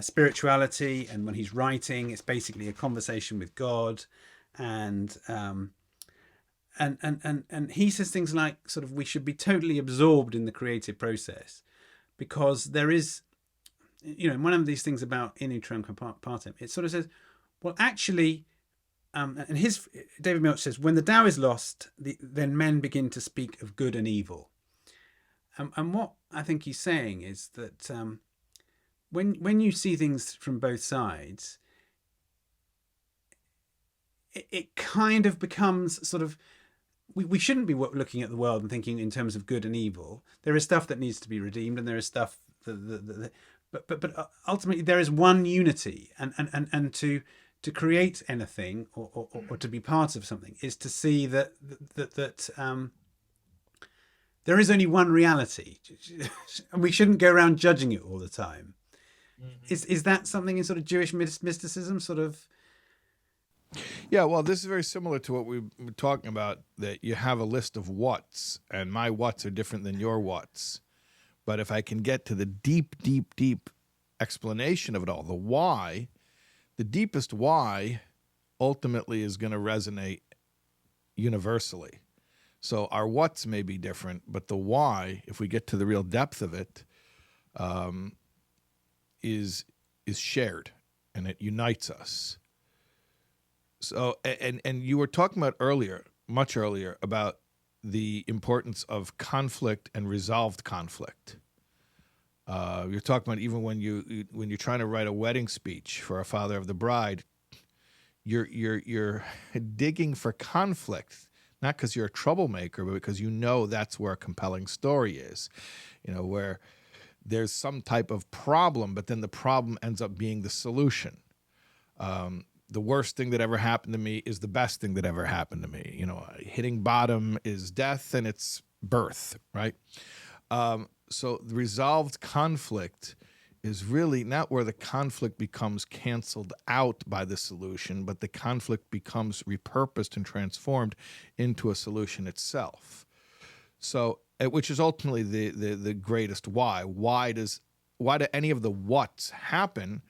spirituality, and when he's writing, it's basically a conversation with God, and he says things like sort of we should be totally absorbed in the creative process, because there is, you know, one of these things about in utero partem, it sort of says, well, actually, and David Milch says, when the Tao is lost, then men begin to speak of good and evil. And what I think he's saying is that when you see things from both sides, it kind of becomes sort of, we shouldn't be looking at the world and thinking in terms of good and evil. There is stuff that needs to be redeemed, and there is stuff but ultimately there is one unity, and to create anything or to be part of something is to see that there is only one reality, and we shouldn't go around judging it all the time. Mm-hmm. Is that something in sort of Jewish mysticism, sort of? Yeah, well, this is very similar to what we were talking about, that you have a list of whats, and my whats are different than your whats. But if I can get to the deep explanation of it all, the why, the deepest why ultimately is going to resonate universally. So our whats may be different, but the why, if we get to the real depth of it, is shared, and it unites us. So, and you were talking about much earlier, about the importance of conflict and resolved conflict. You're talking about even when you're trying to write a wedding speech for a father of the bride, you're digging for conflict, not because you're a troublemaker, but because you know that's where a compelling story is. You know, where there's some type of problem, but then the problem ends up being the solution. The worst thing that ever happened to me is the best thing that ever happened to me. You know, hitting bottom is death and it's birth, right? So the resolved conflict is really not where the conflict becomes canceled out by the solution, but the conflict becomes repurposed and transformed into a solution itself. So, which is ultimately the greatest why. Why do any of the whats happen?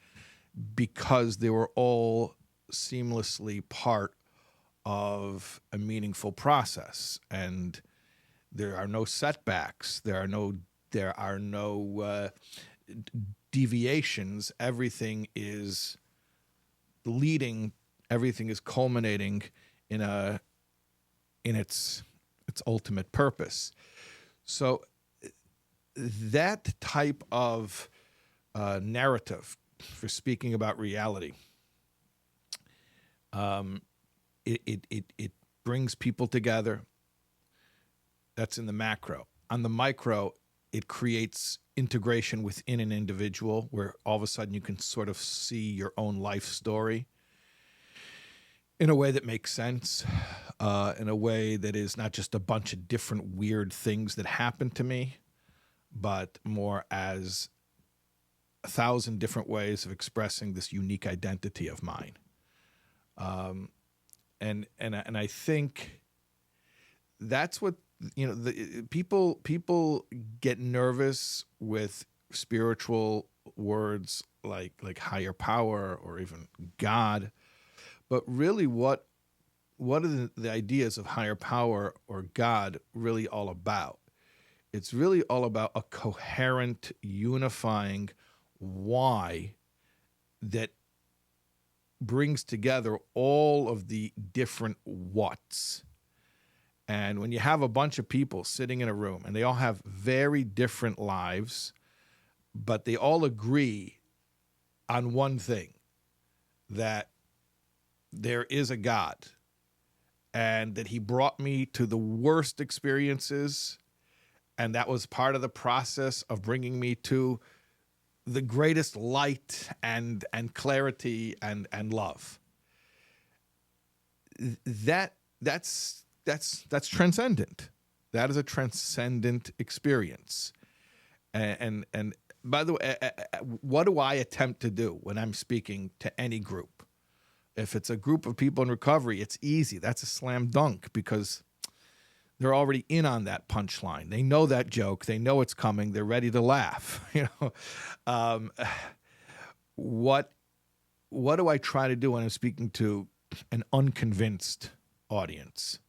Because they were all seamlessly part of a meaningful process, and there are no setbacks. There are no deviations. Everything is leading. Everything is culminating in its ultimate purpose. So that type of narrative for speaking about reality It brings people together. That's in the macro. On the micro, it creates integration within an individual where all of a sudden you can sort of see your own life story in a way that makes sense, in a way that is not just a bunch of different weird things that happened to me, but more as 1,000 different ways of expressing this unique identity of mine. And I think that's what, the people get nervous with spiritual words like higher power or even God, but really what are the ideas of higher power or God really all about? It's really all about a coherent, unifying why that brings together all of the different whats. And when you have a bunch of people sitting in a room and they all have very different lives, but they all agree on one thing, that there is a God and that he brought me to the worst experiences, and that was part of the process of bringing me to the greatest light and clarity and love. That's transcendent. That is a transcendent experience. And by the way, what do I attempt to do when I'm speaking to any group? If it's a group of people in recovery, it's easy. That's a slam dunk because they're already in on that punchline. They know that joke. They know it's coming. They're ready to laugh. What do I try to do when I'm speaking to an unconvinced audience?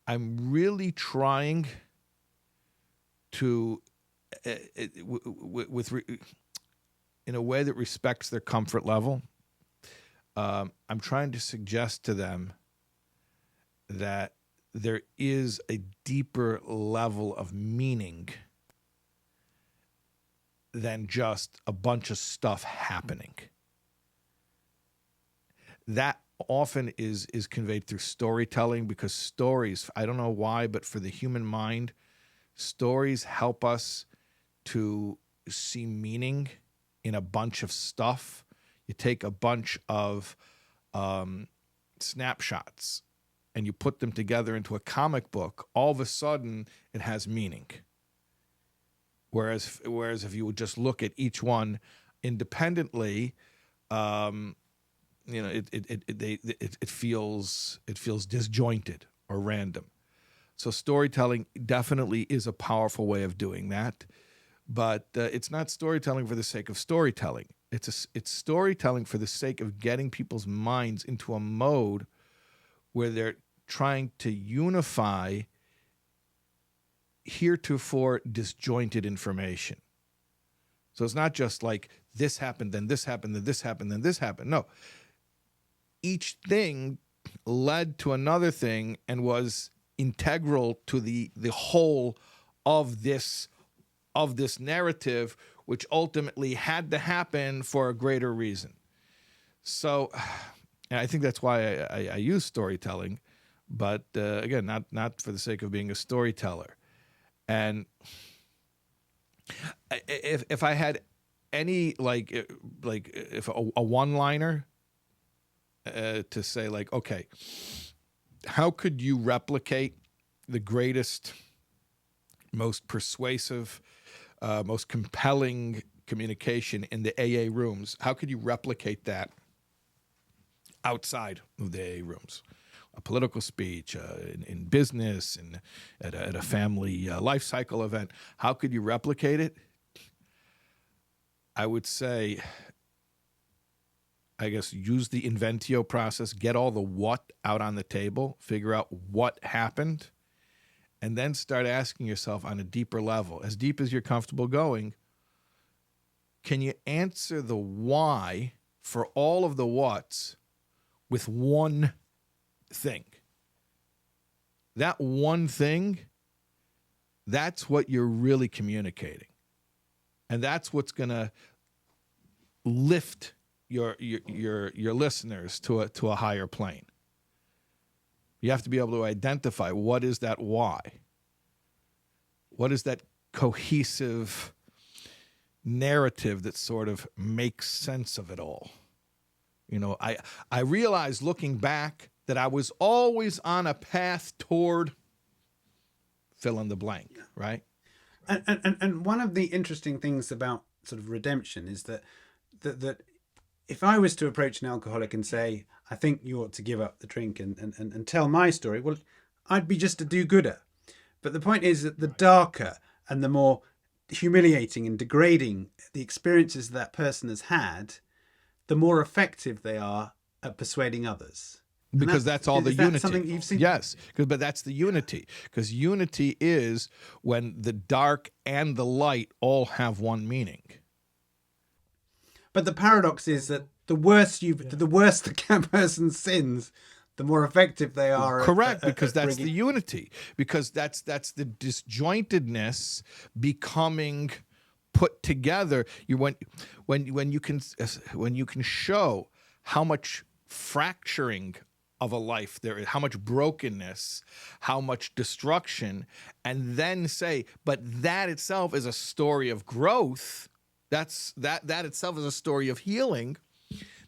I'm really trying to, in a way that respects their comfort level. I'm trying to suggest to them that there is a deeper level of meaning than just a bunch of stuff happening. That often is conveyed through storytelling, because stories, I don't know why, but for the human mind, stories help us to see meaning in a bunch of stuff. You take a bunch of snapshots and you put them together into a comic book, all of a sudden it has meaning. Whereas if you would just look at each one independently, it feels disjointed or random. So storytelling definitely is a powerful way of doing that, but it's not storytelling for the sake of storytelling. It's storytelling for the sake of getting people's minds into a mode where they're trying to unify heretofore disjointed information. So it's not just like this happened, then this happened, then this happened, then this happened. No. Each thing led to another thing and was integral to the whole of this narrative, which ultimately had to happen for a greater reason. So I think that's why I use storytelling, but again, not for the sake of being a storyteller. And if I had any if a one-liner to say, like, okay, how could you replicate the greatest, most persuasive, most compelling communication in the AA rooms? How could you replicate that outside of the AA rooms? A political speech, in business, and at a family life cycle event. How could you replicate it? I would say, I guess, use the inventio process, get all the what out on the table, figure out what happened, and then start asking yourself on a deeper level, as deep as you're comfortable going, can you answer the why for all of the whats with one thing? That one thing, that's what you're really communicating. And that's what's going to lift your listeners to a higher plane. You have to be able to identify what is that why. What is that cohesive narrative that sort of makes sense of it all? You know, I realized looking back that I was always on a path toward fill in the blank, right? And one of the interesting things about sort of redemption is that if I was to approach an alcoholic and say, I think you ought to give up the drink and tell my story, well, I'd be just a do-gooder. But the point is that the darker and the more humiliating and degrading the experiences that person has had, the more effective they are at persuading others. Because that's all the unity. Something you've seen? Yes, but that's the unity. Because unity is when the dark and the light all have one meaning. But the paradox is that the worse the person sins, the more effective they are. Correct, because that's the unity. Because that's the disjointedness becoming put together. When you can show how much fracturing of a life there is, how much brokenness, how much destruction, and then say, but that itself is a story of growth. That itself is a story of healing,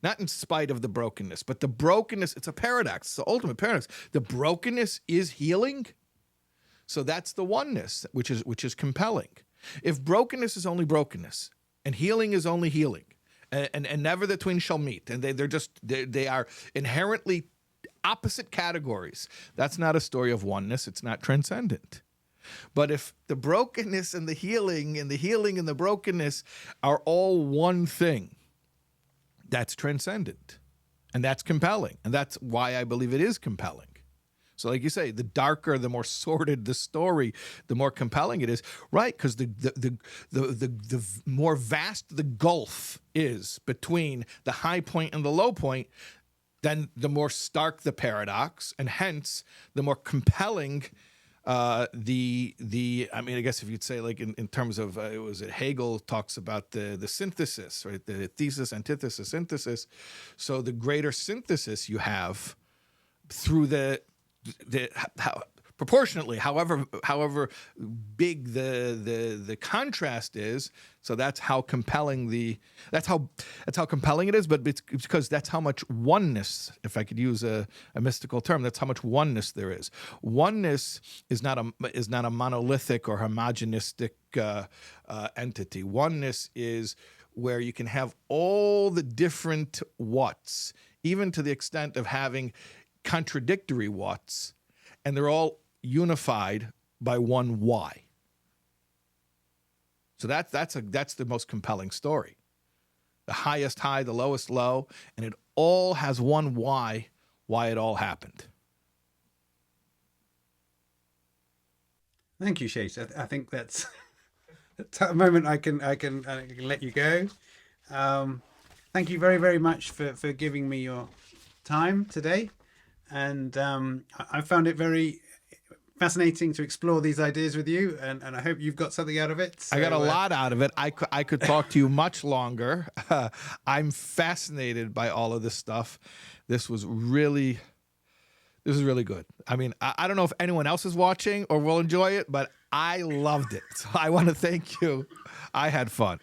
not in spite of the brokenness, but the brokenness, it's a paradox. It's the ultimate paradox. The brokenness is healing. So that's the oneness, which is compelling. If brokenness is only brokenness and healing is only healing, and never the twin shall meet, and they are inherently opposite categories, that's not a story of oneness. It's not transcendent. But if the brokenness and the healing and the brokenness are all one thing, that's transcendent. And that's compelling. And that's why I believe it is compelling. So like you say, the darker, the more sordid the story, the more compelling it is. Right, because the more vast the gulf is between the high point and the low point, then the more stark the paradox, and hence the more compelling I guess if you'd say, like in terms of Hegel talks about the synthesis, right? The thesis, antithesis, synthesis. So the greater synthesis you have through proportionately, however big the contrast is, so that's how compelling that's how compelling it is. But it's because that's how much oneness, if I could use a mystical term, that's how much oneness there is. Oneness is not a monolithic or homogenistic entity. Oneness is where you can have all the different whats, even to the extent of having contradictory whats, and they're all unified by one why. So that's the most compelling story. The highest high, the lowest low, and it all has one why it all happened. Thank you, Shais. I think that's a moment I can let you go. Thank you very, very much for giving me your time today, and I found it very fascinating to explore these ideas with you, and I hope you've got something out of it. So, I got a lot out of it. I could talk to you much longer. I'm fascinated by all of this stuff. This is really good. I mean, I don't know if anyone else is watching or will enjoy it, but I loved it. So I want to thank you. I had fun.